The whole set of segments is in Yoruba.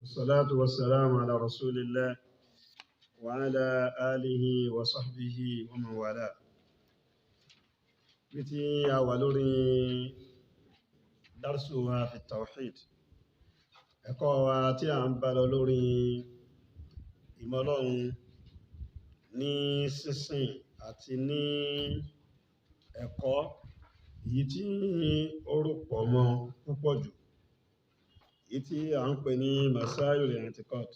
والصلاة والسلام على رسول الله وعلى آله وصحبه ومن والاه. بتي أولوري درسها في التوحيد. ẹ̀kọ́ wa tí a ń bá lọ lórí ìmọ̀ Ọlọ́run ní sísìn àti ní ẹ̀kọ́ èyí tí ó rúpọ̀ mọ́ púpọ̀ jù, èyí tí a ń pè ní masáìlù i'tiqad.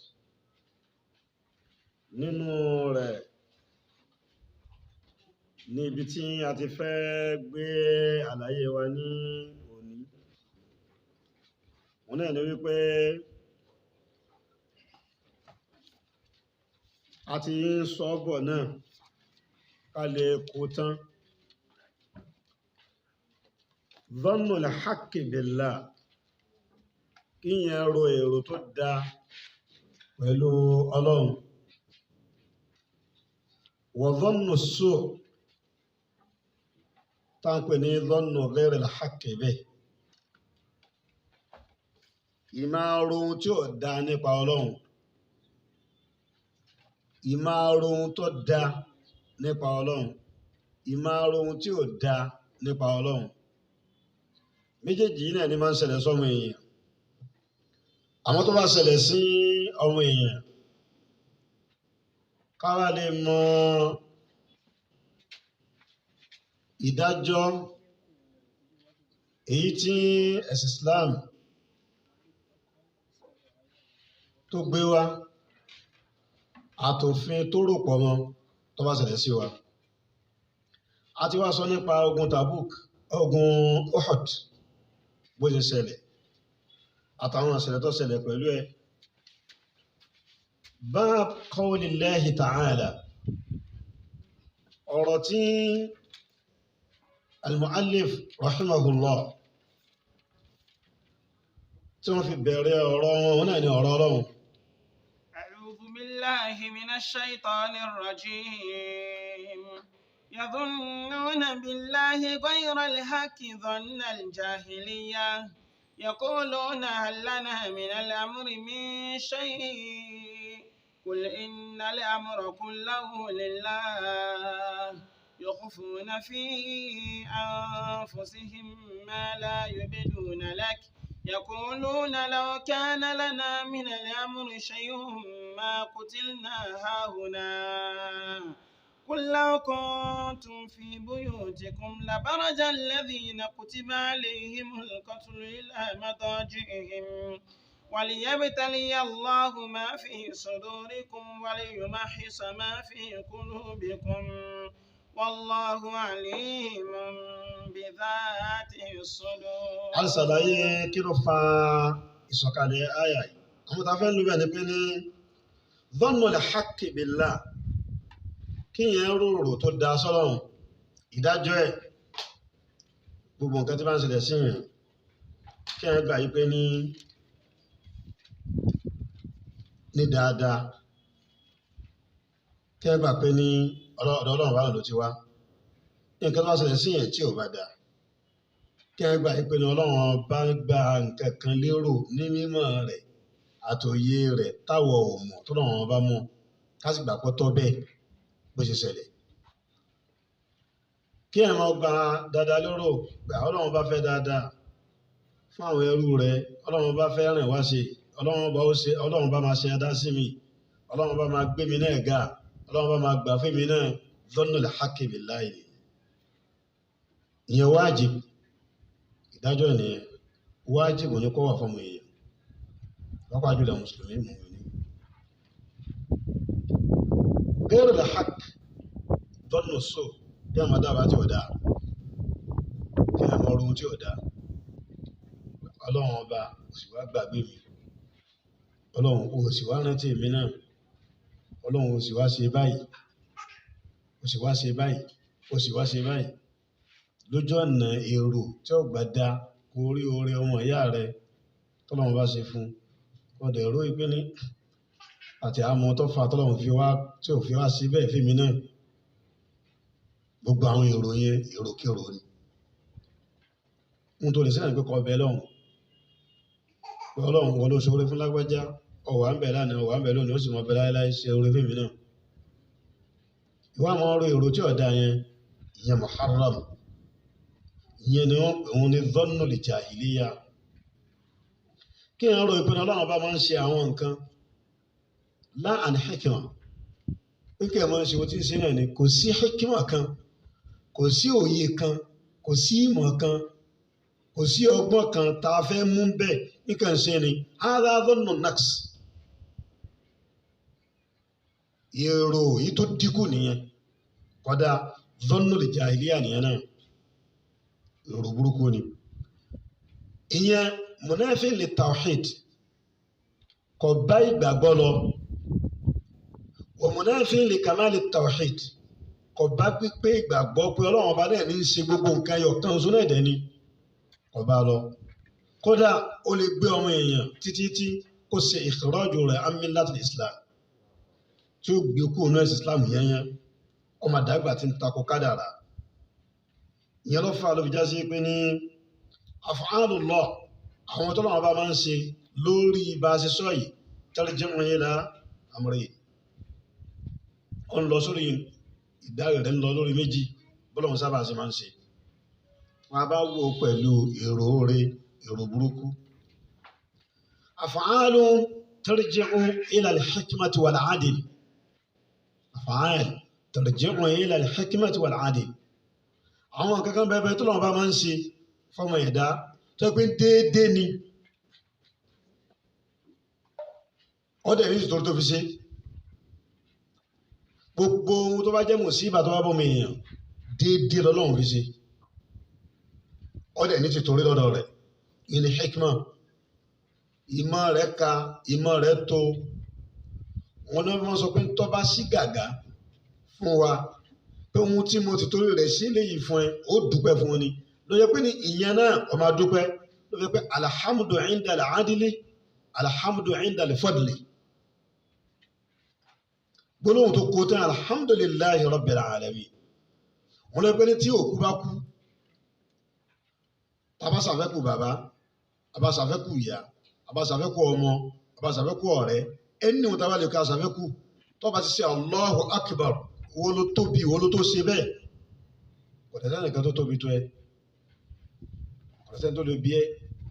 Nínú rẹ̀ ní ibi tí a ti fẹ́ gbé àlàyé wa ní òní, òun náà ni wípé a ti ń sọ bọ̀ náà ká lè kó tán. Dhannul haqqi billah, kí yẹn ro èrò tó dá pẹ̀lú Ọlọ́run. Wa dhannu su', tá ń pè ní dhannu ghayril haqqi bih, ìmáa ro ohun tí ò dá nípa Ọlọ́run, ìmáa ro ohun tó dá nípa Ọlọ́run, ìmáa ro ohun tí ò dá nípa Ọlọ́run. Méjèèjì náà ni máa ń ṣẹlẹ̀ sọ́mọ èèyàn. Àwọn tó bá ṣẹlẹ̀ sí ọmọ èèyàn, ká wá lè mọ ìdájọ́ èyí tí ẹ̀sìn Islam tó gbé wá, àtòfin tó rò pọ̀ mọ́ tó bá ṣẹlẹ̀ sí wa. A ti wá sọ nípa ogun Tabuk, ogun Uhud, bó ṣe ṣẹlẹ̀ àtàwọn ìṣẹ̀lẹ̀ tó ṣẹlẹ̀ pẹ̀lú ẹ̀. Bab qawlillahi ta'ala, ọ̀rọ̀ tí al-mu'allif rahimahullah tí wọ́n fi bẹ̀rẹ̀ ọ̀rọ̀ wọn náà ni ọ̀rọ̀ Ọlọ́run. أعوذ بالله من الشيطان الرجيم يظنون بالله غير الحق ظن الجاهلية يقولون هل لنا من الأمر من شيء قل إن الأمر كله لله يخفون في أنفسهم ما لا يبدون لك يقولون لو كان لنا من الأمر شيء ما قتلنا هاهنا قل لو كنتم في بيوتكم لبرز الذين كتب عليهم القتل إلى مضاجعهم وليبتلي الله ما في صدوركم وليمحص ما في قلوبكم والله عليم بذات الصدور. A ṣàlàyé kí ló fa ìsọ̀kalẹ̀ àyà yìí. Àwọn tá a fẹ́ lò bẹ́ẹ̀ ni pé ní dhannul haqqi billah, kí yẹn rorò tó da sọ́lọ́run, ìdájọ́ ẹ̀, gbogbo nǹkan tí bá ń ṣẹlẹ̀ sí yẹn, kí yẹn gbà yí pé ní dáadáa, kí yẹn gbà pé ní ọ̀dọ̀ Ọlọ́run bá lò ti wá. Nǹkan tó bá ṣẹlẹ̀ sí yẹn tí ò bá dáa, kí ẹ gbà pé ní Ọlọ́run bá gba nǹkan kan lérò ní mímọ̀ rẹ̀ àtòye rẹ̀ táwọ̀ ò mọ̀ tó lọ́wọ́n bá mọ̀, ká sì gbà pọ́ tọ́ bẹ́ẹ̀ bó ṣe ṣẹlẹ̀. Kí ẹ máa gba dáadáa lérò pé Ọlọ́run bá fẹ́ dáadáa fún àwọn ẹrú rẹ̀, Ọlọ́run bá fẹ́ rìn wá ṣe, Ọlọ́run bá máa ṣe adá sí mi, Ọlọ́run bá máa gbé mi náà ga, Ọlọ́run bá máa gbà fún mi náà. Dhannul haqqi billahi, ìyẹn wájib, ìdájọ́ ènìyàn wájìbù ní kó wà fún ọmọ èèyàn, lọ́pàá jùlọ mùsùlùmí mùmínì. Ghayrul haqq dhannu su', bí àwọn dábàá tí ò dáa, kí ẹ mọ ohun tí ò dáa. Ọlọ́run ọba ò sì wá gbàgbé mi, Ọlọ́run ò sì wá rántí mi náà, Ọlọ́run ò sì wá ṣe báyìí, ò sì wá ṣe báyìí, ò sì wá ṣe báyìí. Lójú ọ̀nà èrò tí ó gbà dá kó rí oore ọmọ ìyá rẹ̀ tọ́lọ́run bá ṣe fún ọdẹ ẹ̀rọ ìpé ní àti àmọ́ tó fa tọ́lọ́run fi wá tí ò fi wá sí bẹ́ẹ̀ fíìmì náà. Gbogbo àwọn èrò yẹn èròkèrò ni. Ohun tó lè sẹ́yìn pé kọ ọbẹ̀ lọ́hùn pé Ọlọ́run wọ́n ló ṣoore fún lágbájá, ọ̀wà ń bẹ̀ lánàá ọ̀wà ń bẹ̀ lónìí ó sì mọ bẹ láéláé ṣe orí fèmí náà ìwà àwọn ọ̀rọ̀ èrò tí ọ̀dà yẹn ìyẹn muharram ìyẹn ni òun ni dhannu li jahiliya kí ẹ̀ ń ro ìpinnu ọlọ́run bá máa ń ṣe àwọn nǹkan lá an hikma pé kí ẹ̀ máa ń ṣe ohun tí ń ṣe náà ni kò sí hikma kan kò sí òye kan kò sí ìmọ̀ kan kò sí ọgbọ́n kan tá a fẹ́ mú bẹ́ẹ̀ nǹkan ṣe ni hadha dhannu naqs èrò yìí tó dínkù nìyẹn kódà dhannu li jahiliya nìyẹn náà èrò burúkú ni ìyẹn munafi li tawhid kò bá ìgbàgbọ́ lọ wa munafi li kamali tawhid kò bá pípé ìgbàgbọ́ pé ọlọ́run ọba náà ní í ṣe gbogbo nǹkan ẹyọ kan oṣù náà dẹ̀ ni kò bá lọ kódà ó lè gbé ọmọ èèyàn títí kó ṣe ìkìrọ́jù rẹ̀ an millatil islam tí ó gbé kúrò náà islam yẹnyẹn ọmọ àdàgbà tí ń takò kádàrà ìyẹn ló fà ló fi já sí pé ní af'alullah àwọn tó lọ́wọ́ bá máa ń ṣe lórí bá a ṣe sọ yìí tarji'u ila amrayn ó ń lọ sórí ìdáre rẹ̀ ń lọ lórí méjì bọ́lá wọn sábà ṣe máa ń ṣe wọn bá wò pẹ̀lú èrò rẹ̀ èrò burúkú af'alu tarji'u ila al-hikmati wal-'adl af'al tarji'u ila al-hikmati wal-'adl àwọn kankan bẹ́ẹ̀ tó lọ́wọ́ bá máa ń ṣe fọmọ ẹ̀dá tó pé déédéé ni ọdẹ ní ìtòrí tó fi ṣe gbogbo ohun tó bá jẹ́ mùsíbà tó bá bọ́ mi èèyàn déédéé lọ́lọ́run fi ṣe ọdẹ ní ti torí lọ́dọ̀ rẹ̀ ìní hikma ìmọ̀ rẹ̀ ka ìmọ̀ rẹ̀ tó wọn náà wọ́n sọ pé tó bá sí gàgá fún wa pé ohun tí mo ti torí rẹ̀ sí léyìí fún ẹ ó dúpẹ́ fún ni ló yẹ pé ní ìyẹn náà ọmọ adúpẹ́ ló yẹ pé alhamdu inda al-adli alhamdu inda al-fadli gbólóhùn tó kó tán alhamdulillahi rabbil alamin wọn lọ pé ní tí òkú bá kú abásàfẹ́kù bàbá abásàfẹ́kù ìyá abásàfẹ́kù ọmọ abásàfẹ́kù ọ̀rẹ́ ẹni wọn tábà lè ká àsàfẹ́kù tó bá ti ṣe Allahu akbar owó ló tóbi owó ló tó ṣe bẹ́ẹ̀ kò tẹ̀sán nìkan tó tóbi tó ẹ kò tẹ̀sán tó lè bí ẹ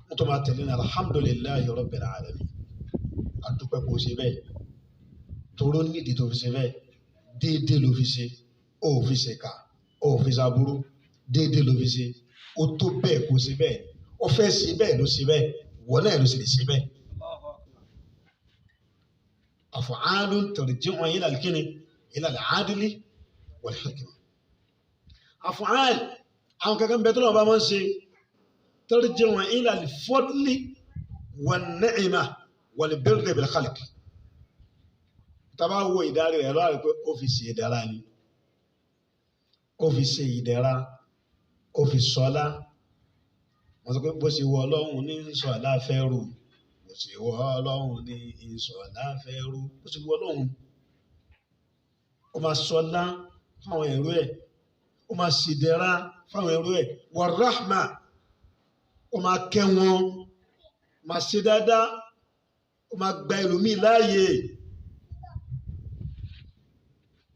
wọn tó máa tẹ̀lé ní alhamdulillahi rabbil alamin àdúpẹ́ kò ṣe bẹ́ẹ̀ toró nídìí tó fi ṣe bẹ́ẹ̀ déédéé ló fi ṣe ó fi ṣe ká ó fi ṣàbúrú déédéé ló fi ṣe ó tó bẹ́ẹ̀ kó ṣe bẹ́ẹ̀ ó fẹ́ ṣe bẹ́ẹ̀ ló ṣe bẹ́ẹ̀ wọ́n náà ló ṣe lè ṣe bẹ́ẹ̀. af'alun tarji'u ila al-kini ila al-'adli wal-hikma. af'al àwọn kankan bẹ́ẹ̀ tó lọ́wọ́ bá máa ń ṣe tarji'u ila al-fadli wan-ni'ma wal-birri bil-khalq. Tábà wo ìdarí rẹ̀ lọ́wọ́ pé ó fi ṣe ìdára ni ó fi ṣe ìdẹ̀ra ó fi sọlá wọ́n sọ pé bó ṣe wọ ọlọ́run ní sọlá fẹ́ rù bó ṣe wọ ọlọ́run ní sọlá fẹ́ rù bó ṣe wọ ọlọ́run ó máa sọlá fáwọn ẹrú ẹ̀ ó máa ṣèdẹ̀ra fáwọn ẹrú ẹ̀ wà rahma ó máa kẹ́ wọn máa ṣe dáadáa ó máa gba ẹlòmíì láàyè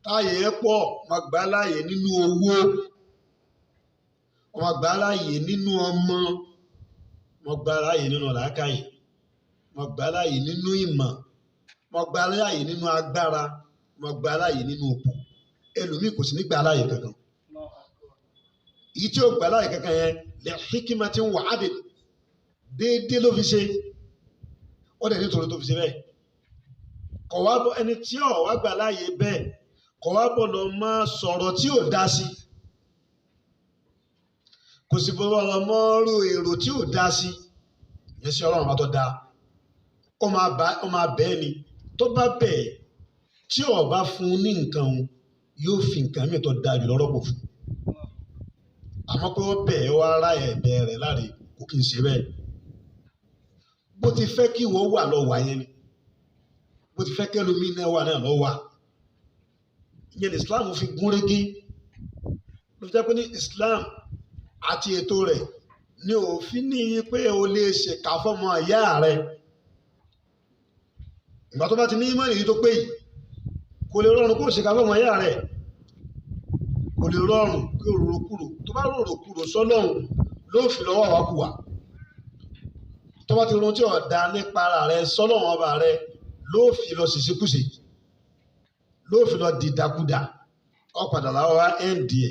táyé ẹ pọ̀ máa gbà láàyè nínú owó máa gbà láàyè nínú ọmọ máa gbà láàyè nínú làákàyè máa gbà láàyè nínú ìmọ̀ máa gbà láàyè nínú agbára máa gbà láàyè nínú òpó ẹlòmíì kò sí ní gbà láàyè kankan èyí tí ó gbà láàyè kankan yẹn lè hikimatin wa adl déédéé ló fi ṣe ó dẹ̀ nítorí tó fi ṣe bẹ́ẹ̀ kọ̀ wá bọ́ ẹni tí ò wá gbà láàyè bẹ́ẹ̀ kọ̀ wá bọ̀ lọ máa sọ̀rọ̀ tí ò dá sí kò sì bọ̀ lọ mọ́ rú èrò tí ò dá sí yẹn sí ọlọ́run bá tó dá ó máa bẹ́ẹ̀ ni tó bá bẹ́ẹ̀ tí ò bá fún un ní nǹkan òun yóò fi nǹkan mìíràn tó dáa jù lọ́rọ̀ pò fún àmọ́ pé ó bẹ́ẹ̀ wá ara ẹ̀bẹ̀ rẹ̀ láre kò kí n ṣe bẹ́ẹ̀ bó ti fẹ́ kí wọ́n wà lọ wà yẹn ni bó ti fẹ́ kẹ́lómi náà wà náà lọ wà ìyẹn Islam fi gúnrégé ló fi jẹ́ pé ní Islam àti ètò rẹ̀ ni òfin ní pé o lè ṣèkà fọ́mọ ìyá rẹ̀ ìgbà tó bá ti ní ìmánì yìí tó pé yìí kò lè rọrùn kó ṣe ká fọmọ ẹ̀yà rẹ̀, kò lè rọrùn kí o rorò kúrò. tó bá rorò kúrò sọ́lọ́run ló fi lọ́wọ́ wá kú wa. tó bá ti ronú tí ọ̀dà nípa ara rẹ̀ sọ́lọ́run ọba rẹ̀ ló fi lọ ṣìṣekúṣe, ló fi lọ dìdàkudà. ọ padà láwọn wá ẹ̀ǹdì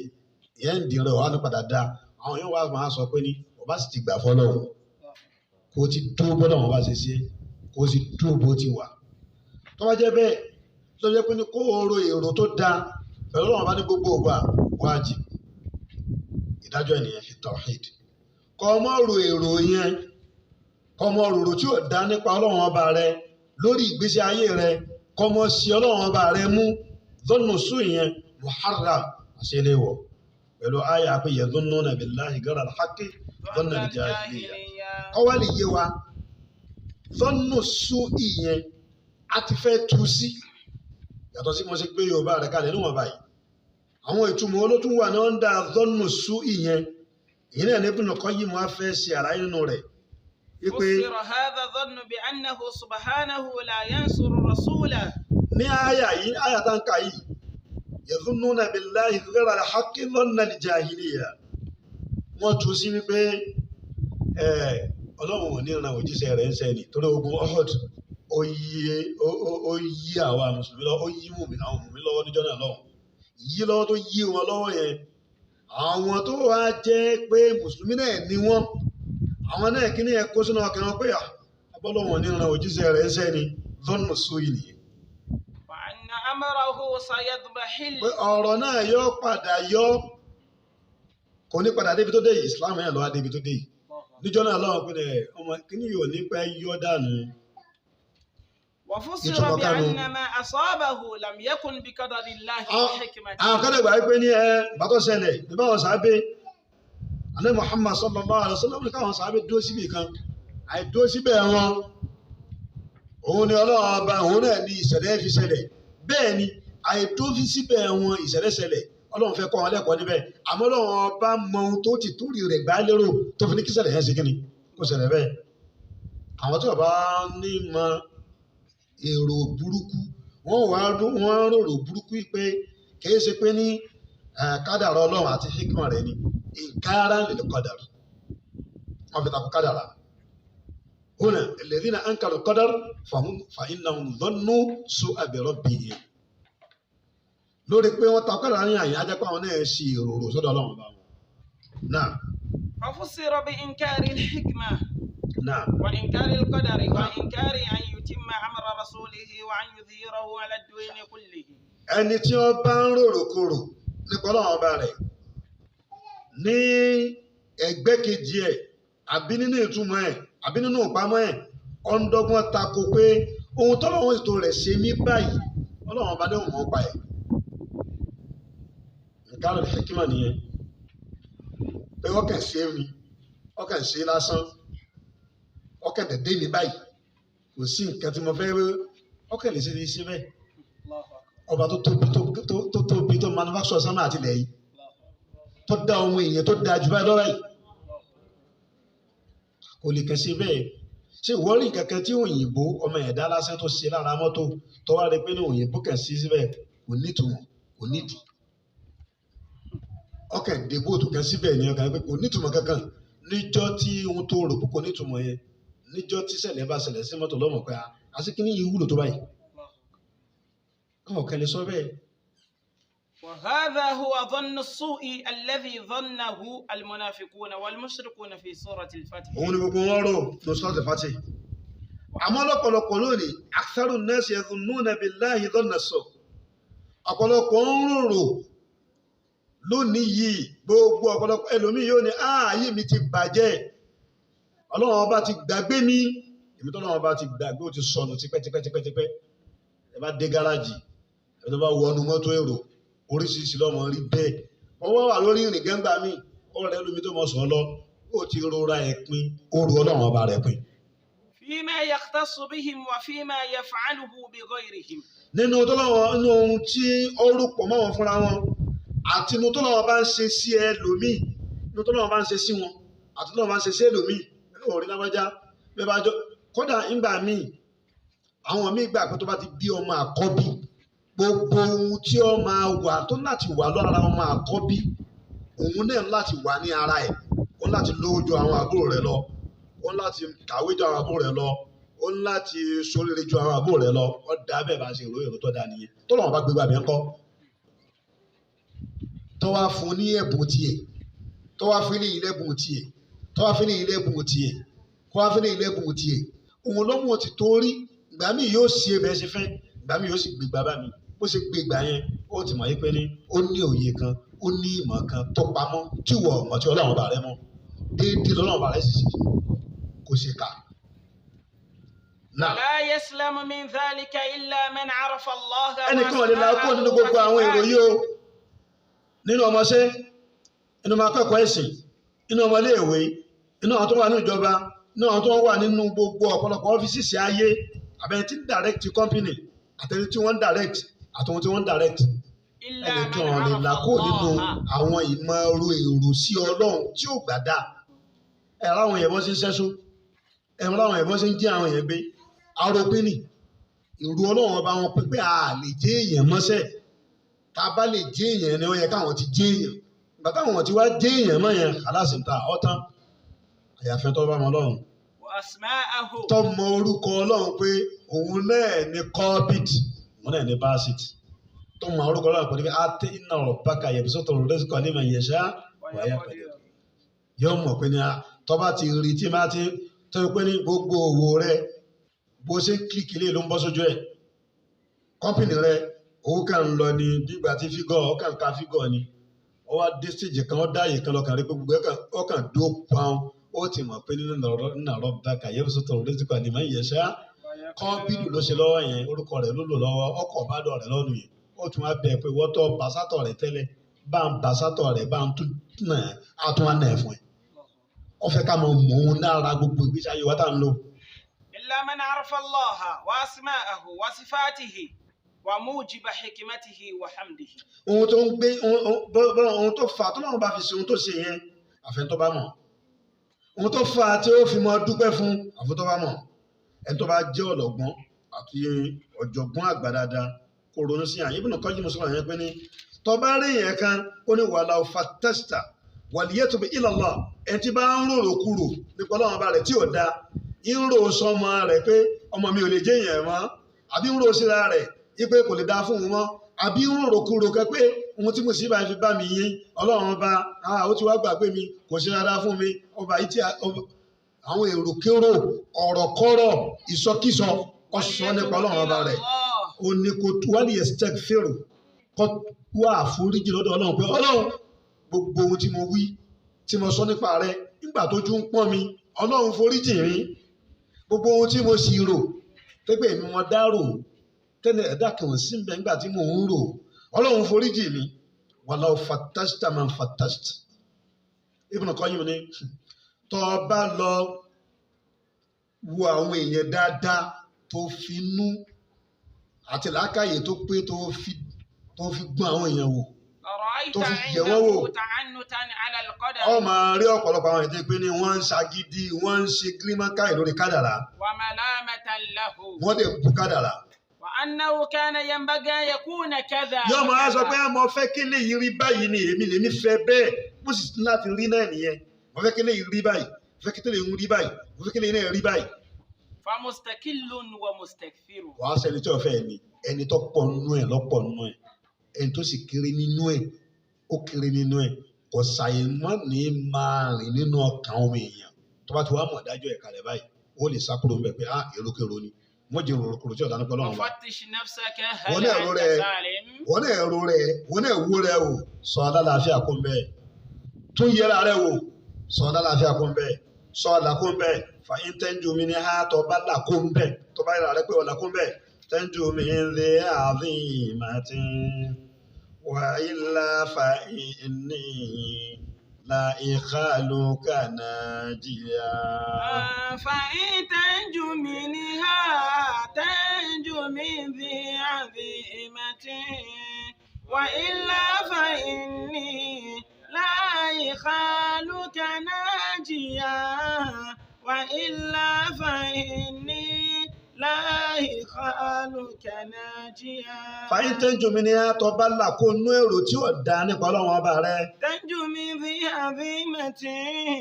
rẹ̀ wà ní padà dá. àwọn yóò wá máa sọ pé ní ọba sì ti gbà fọ́lọ́run kó ti dúró bọ́dọ̀ wọn bá ṣe ṣe, kó sì dúró bó ti wà. tó bá jẹ́ bẹ́ẹ̀ tó jẹ́ pé ní kó o ro èrò tó dáa pẹ̀lú ọ̀rọ̀ bá ní gbogbo ògbà wájib. ìdájọ́ ènìyàn fi tawhid. kọ́ ọmọ ro èrò yẹn, kọ́ ọmọ rorò tí ò dá nípa ọlọ́run ọba rẹ lórí ìgbésí ayé rẹ, kọ́ ọmọ sí ọlọ́run ọba rẹ mú dhannu su' yẹn muharram àṣẹléwọ̀ pẹ̀lú àyà pé yadhunnuna billahi ghayra al-haqqi dhanna al-jahiliyya. kọ́wá lè yé wa dhannu su' yẹn a ti fẹ́ tu sí yàtọ̀ sí mo ṣe gbé Yorùbá rẹ̀ kalẹ̀ níwọ̀n báyìí. àwọn ìtumọ̀ olótún wà ní ọ́ndà dhannu su' yẹn èyí náà ní Ibn Qayyim wá fẹ́ ṣe àlàyé nínú rẹ̀. فسر هذا الظن بأنه سبحانه لا ينصر رسوله. ní àyà yìí àyà tá ń kà yìí yadhunnuna billahi ghayra al-haqqi dhanna al-jahiliyya. wọ́n tu sí wípé Ọlọ́run ò ní ìran òjíṣẹ́ rẹ̀ ń sẹ́ni torí ogun Uhud ó yí àwa mùsùlùmí lọ́wọ́, ó yí àwọn mùmí lọ́wọ́ níjọ́ náà lọ́wọ́. yí lọ́wọ́ tó yí wọn lọ́wọ́ yẹn àwọn tó wá jẹ́ pé mùsùlùmí náà ni wọ́n, àwọn náà kí ni ẹ kó sínú ọkàn wọn pé abọ́lọ́wọ̀n ní ìran òjíṣẹ́ rẹ̀ ń sẹ́ni dhannu su' nìyẹn. وأن أمره سيضمحل. pé ọ̀rọ̀ náà yóò padà yọ, kò ní padà débi tó dé yìí, Islam yẹn lọ́wọ́ débi tó dé yìí. níjọ́ náà lọ́wọ́ pé ọmọ kíní yóò ní pẹ́ yọ dànù. وفسر بأن ما أصابه لم يكن بقدر الله وحكمته. àwọn kan dẹ̀ gbà wípé ní bàtọ́ ṣẹlẹ̀ nígbà wọn sábẹ́ Ànábì Muhammad sallallahu alaihi wasallam ní káwọn sábẹ́ dúró síbì kan, àìdúró síbẹ̀ wọn òun ni Ọlọ́run ọba òun náà ní ìṣẹ̀lẹ̀ fi ṣẹlẹ̀. bẹ́ẹ̀ ni àìdúró fi síbẹ̀ wọn ìṣẹ̀lẹ̀ ṣẹlẹ̀, Ọlọ́run fẹ́ kọ́ wọn lẹ́kọ̀ọ́ níbẹ̀, àmọ́ Ọlọ́run ọba mọ ohun tó ti torí rẹ̀ gbá lérò tó fi ní kí ṣẹlẹ̀ yẹn ṣe kíni kó ṣẹlẹ̀ bẹ́ẹ̀. àwọn tí bàbá ní mọ èrò burúkú wọ́n rorò burúkú pé kìí ṣe pé ní kádàrá Ọlọ́run àti hikma rẹ̀ ni inkaran lil qadar. wọ́n fi takò kádàrá. huna alladhina ankaru al-qadar fa innahum dhannu su'a bi rabbihim. lórí pé wọ́n takò kádàrá ní àyè ajẹ́ pé àwọn náà ṣe èrò sọ́dọ̀ Ọlọ́run bá wọn. náà. ففسر بإنكار الحكمة نعم. وإنكار القدر وإنكار أن يتم أمر رسوله وأن يظهره على الدين كله. ẹni tí ó bá ń rorò kúrò nípa Ọlọ́run ọba rẹ̀ ní ẹgbẹ́ kejì ẹ̀ àbí nínú ìtumọ̀ ẹ̀ àbí nínú ìpamọ́ ẹ̀ ó ń dọ́gbọ́n tako pé ohun tọ́lọ́run ètò rẹ̀ ṣe ní báyìí Ọlọ́run ọba lóhùn mọ́ pa ẹ̀. nǹkan rẹ̀ hikima nìyẹn pé ọkàn ṣe é mi ọkàn ṣe é lásán ọkàn dẹ̀dẹ̀ mi báyìí kò sí nǹkan tí mo fẹ́ ọkàn lè ṣe bẹ́ẹ̀. ọba tó tóbi tó manufacture sánmà àti ilẹ̀ yìí tó dá ohun èèyàn tó dáa jù báyìí lọ́wọ́ yìí kò lè kàn ṣe bẹ́ẹ̀. ṣé ìwọ rí kankan tí òyìnbó ọmọ ẹ̀dá lásán tó ṣe lára mọ́tò tó wá rí pé ní òyìnbó kàn sí síbẹ̀ kò nítumọ̀ kò nídìí ọkàn dèbò tó kàn síbẹ̀ ní ọkàn pé kò nítumọ̀ kankan níjọ́ tí ohun tó rò pé kò nítumọ̀ yẹn níjọ́ tí ṣẹlẹ̀ bá ṣẹlẹ̀ sí mọ́tò lọ́mọ pé àṣekínní yìí wúlò tó báyìí káwọn kan lè sọ bẹ́ẹ̀. وهذا هو ظن السوء الذي ظنه المنافقون والمشركون في سورة الفتح. òun ni gbogbo wọn rò ní suratul Fatih. àmọ́ lọ́pọ̀lọpọ̀ lónìí aktharu nnasi yadhunnuna billahi dhanna as-su'. ọ̀pọ̀lọpọ̀ ń rorò lónìí yìí gbogbo ọ̀pọ̀lọpọ̀ ẹlòmíì yóò ní ayé mi ti bàjẹ́ Ọlọ́run ọba ti gbàgbé mi èmi tọ́lọ́run ọba ti gbàgbé ó ti sọnù tipẹ́tipẹ́tipẹ́. ẹ bá dé gáràjì ẹ tó bá wọnú mọ́tò èrò oríṣiríṣi lọ́mọ rí bẹ́ẹ̀ wọ́n wá wà lórí ìrìn gẹ́gbà míì ọ̀rẹ́ lómi tó mọ̀ sọ lọ ó ti rora ẹ̀ pin ó ru Ọlọ́run ọba rẹ̀ pin. فيما يختص بهم وفيما يفعله بغيرهم. nínú ohun tí ó rúpọ̀ mọ́ wọn fúnra wọn àti inú tó lọ́wọ́ bá ń ṣe sí ẹlòmíì inú tó lọ́wọ́ bá ń ṣe sí wọn àti tó lọ́wọ́ bá ń ṣe sí ẹlòmíì orí lábájá bẹ́ẹ̀ bá jọ kódà ńgbà míì àwọn míì gbà pé tó bá ti bí ọmọ àkọ́bí gbogbo ohun tí ó máa wà tó láti wà lára ọmọ àkọ́bí òun náà láti wà ní ara ẹ̀ ó láti lówó ju àwọn àbúrò rẹ̀ lọ ó láti kàwé ju àwọn àbúrò rẹ̀ lọ ó láti ṣoríire ju àwọn àbúrò rẹ̀ lọ ó dá bẹ́ẹ̀ bá ṣe èrò tó dá nìyẹn tó lọ́wọ́ bá gbé gbàgbé ńkọ́ tó wá fún ní ẹ̀bùn tiẹ̀ tó wá fún ní ilẹ̀bùn tiẹ̀ tó wá fún ní ilẹ̀bùn tiẹ̀ kó wá fún ní ilẹ̀bùn tiẹ̀ òun lọ́mọ ti torí ìgbà míì yóò ṣe bẹ́ẹ̀ ṣe fẹ́ ìgbà míì yóò sì gbé gbà bá mi bó ṣe gbé gbà yẹn ó ti mọ̀ yí pé ní ó ní òye kan ó ní ìmọ̀ kan tó pamọ́ tí wọ̀ ọ̀mọ̀ tí ọlọ́run bá rẹ mọ́ déédéé lọ́lọ́run bá rẹ sì kò ṣe kà. لا يسلم من ذلك إلا من عرف الله. ẹnìkan lè la kó nínú gbogbo àwọn ìròyìn o nínú ọmọṣẹ́ nínú ọmọ akẹ́kọ̀ọ́ ẹ̀sìn nínú ọmọléèwé nínú àwọn tó wà ní ìjọba nínú àwọn tó wà nínú gbogbo ọ̀pọ̀lọpọ̀ ọ́fíìsì ayé àbẹ̀yẹ tí ń direct company àtẹ̀yẹ tí wọ́n ń direct àtọ̀hún tí wọ́n ń direct ẹnìkan lè la kó nínú àwọn ìmọ̀ ẹ̀rọ èrò sí ọlọ́run tí ò gbà dá ẹ̀rọ àwọn èèyàn bọ́ sí ń ṣẹ́ṣó ẹ̀rọ àwọn èèyàn bọ́ sí ń jí àwọn èèyàn gbé arópínì ìrù ọlọ́run ọba wọn pé a lè jẹ́ èèyàn mọ́ṣẹ́ tá a bá lè jẹ́ èèyàn ni ó yẹ káwọn ti jẹ́ èèyàn ìgbà táwọn ti wá jẹ́ èèyàn mọ́ yẹn aláṣẹ̀ntà ọ̀tán àyàfẹ́ tó bá mọ ọlọ́run tó mọ orúkọ ọlọ́run pé òun náà ní kọ́bìt òun náà ní báṣìt tó mọ orúkọ ọlọ́run pé ní àti iná ọ̀rọ̀ bákà yẹ̀bí sọ́tọ̀ rẹ́sìkọ̀ nímọ̀ yẹ̀ṣá wáyà pẹ̀lú yóò mọ̀ pé ní tó bá ti rí tí máa ti tó pé ní gbogbo òwò rẹ bó ṣe kíkì lè ló ń bọ́ sójú ẹ̀ kọ́mpìnì rẹ owó kan lọ ní bígbà tí fígọ̀ ọkàn ká fígọ̀ ni ó wá dé stage kan ó dá àyè kan lọ́kàn rí pé gbogbo ọkàn dó pọ́n ó ti mọ̀ pé nínú ọ̀rọ̀ bákà yẹ́bí sọ́tọ̀ rẹ́sìkọ̀ nímọ̀ yẹ̀ṣá kọ́mpìnì ló ṣe lọ́wọ́ yẹn orúkọ rẹ̀ ló lò lọ́wọ́ ọkọ̀ bá dọ̀ rẹ̀ lọ́nu yẹn ó tún wá bẹ̀ pé wọ́tọ̀ bàṣátọ̀ rẹ̀ tẹ́lẹ̀ bá ń bàṣátọ̀ rẹ̀ bá ń tún náà á tún wá náà fún ẹ̀ ó fẹ́ ká mọ̀ mọ́ òun lára gbogbo ìgbésí ayé wa tá ń lò. إلا من عرف الله وأسماءه وصفاته وموجب حكمته وحمده. ohun tó ń gbé ohun tó fà á tó náà bá fi ṣe ohun tó ṣe yẹn àfẹ́ tó bá mọ̀ ohun tó fà á tí ó fi mọ dúpẹ́ fún àfẹ́ tó bá mọ̀ ẹni tó bá jẹ́ ọ̀lọ́gbọ́n àti ọ̀jọ̀gbọ́n àgbà dáadáa kó ronú sí àyè Ibn Qayyim sọ̀rọ̀ yẹn pé ní tó bá rí yẹn kan ó ní wàlá fatasta waliyatubu ila Allah ẹ ti bá ń rorò kúrò nípa ọlọ́run bá rẹ̀ tí ò da ń rò sọmọ rẹ̀ pé ọmọ mi ò lè jẹ́ èèyàn mọ́ àbí ń rò síra rẹ̀ ipe kò lè da fún un mọ́ àbí ń rorò kúrò kẹ́ pé ohun tí mo sì bá fi bá mi yín ọlọ́run bá ó ti wá gbàgbé mi kò ṣe dáadáa fún mi ọba yìí tí àwọn èròkérò ọ̀rọ̀kọ́rọ̀ ìsọkísọ ọ̀sọ́ nípa ọlọ́run ọba rẹ̀ ó ní kó wálé ẹ̀sítẹ́k fèrò kó wá àforíjì lọ́dọ̀ ọlọ́run pé ọlọ́run gbogbo ohun tí mo wí tí mo sọ nípa rẹ̀ nígbà tójú ń pọ́n mi ọlọ́run foríjì mi gbogbo ohun tí mo sì rò pépè mi mo dárò tẹ́lẹ̀ ẹ̀dá kan sí mi nígbà tí mo ń rò ọlọ́run foríjì mi wàlá fatashta man fatashta Ibn Qayyim ní tó bá lọ wo àwọn èèyàn dáadáa tó fi nú àti làákàyè tó pé tó fi gbọ́n àwọn èèyàn wò tó fi yẹ̀ wọ́n wò ọ máa rí ọ̀pọ̀lọpọ̀ àwọn èdè pé ní wọ́n ń ṣagídí wọ́n ń ṣe gírímọ́káì lórí kádàrá wọ́n dẹ̀ bú kádàrá. yóò máa sọ pé mo fẹ́ kí lè yí rí báyìí ni èmi lèmi fẹ́ bẹ́ẹ̀ mo sì láti rí náà nìyẹn mo fẹ́ kí lè yí rí báyìí mo fẹ́ kí lè yí rí báyìí mo fẹ́ kí lè yí náà rí báyìí. famustakillun wa mustakthirun. wàá sẹ́ni tí wọ́n fẹ́ ni ẹni tó pọ̀ nínú ẹ̀ lọ́pọ̀ nínú ẹ̀ ẹni tó sì kéré nínú ẹ̀ ó kéré nínú ẹ̀ kò ṣàyè mọ́ ní máa rìn nínú ọkàn ọmọ èèyàn tó bá ti wá mọ̀ dájọ́ ẹ̀ka rẹ̀ báyìí ó lè sá kúrò níbẹ̀ pé èròkèrò ni wọ́n jẹ́ òròkòrò tí ọ̀dà nípa ọlọ́run wa. wọ́n náà ro rẹ̀ wọ́n náà wo rẹ̀ o sọ alálàáfíà kó ń bẹ́ẹ̀ tún yẹra rẹ̀ o sọ alálàáfíà kó ń bẹ́ẹ̀ sọ ọ̀là kó ń bẹ́ẹ̀ fàyín tẹ́jú mi ní ha tó bá là kó ń bẹ́ẹ̀ tó bá yẹra rẹ̀ pé ọ̀là kó ń bẹ́ẹ̀ tẹ́jú mi lè àdín màtí wà ilà fàyínní la ìkàlùkà nàìjíríà. fàyín tẹ́jú mi ní ha tẹ́jú mi lè àdín màtí wà ilà fàyínní la ìkàlùkà nàìjíríà. وإلا فإني لا يخالك ناجيا fàyín tẹ́jú mi ní àtọ́ bá là kó nú èrò tí ò dá nípa ọlọ́run ọba rẹ. تنجو من ذي عظيمة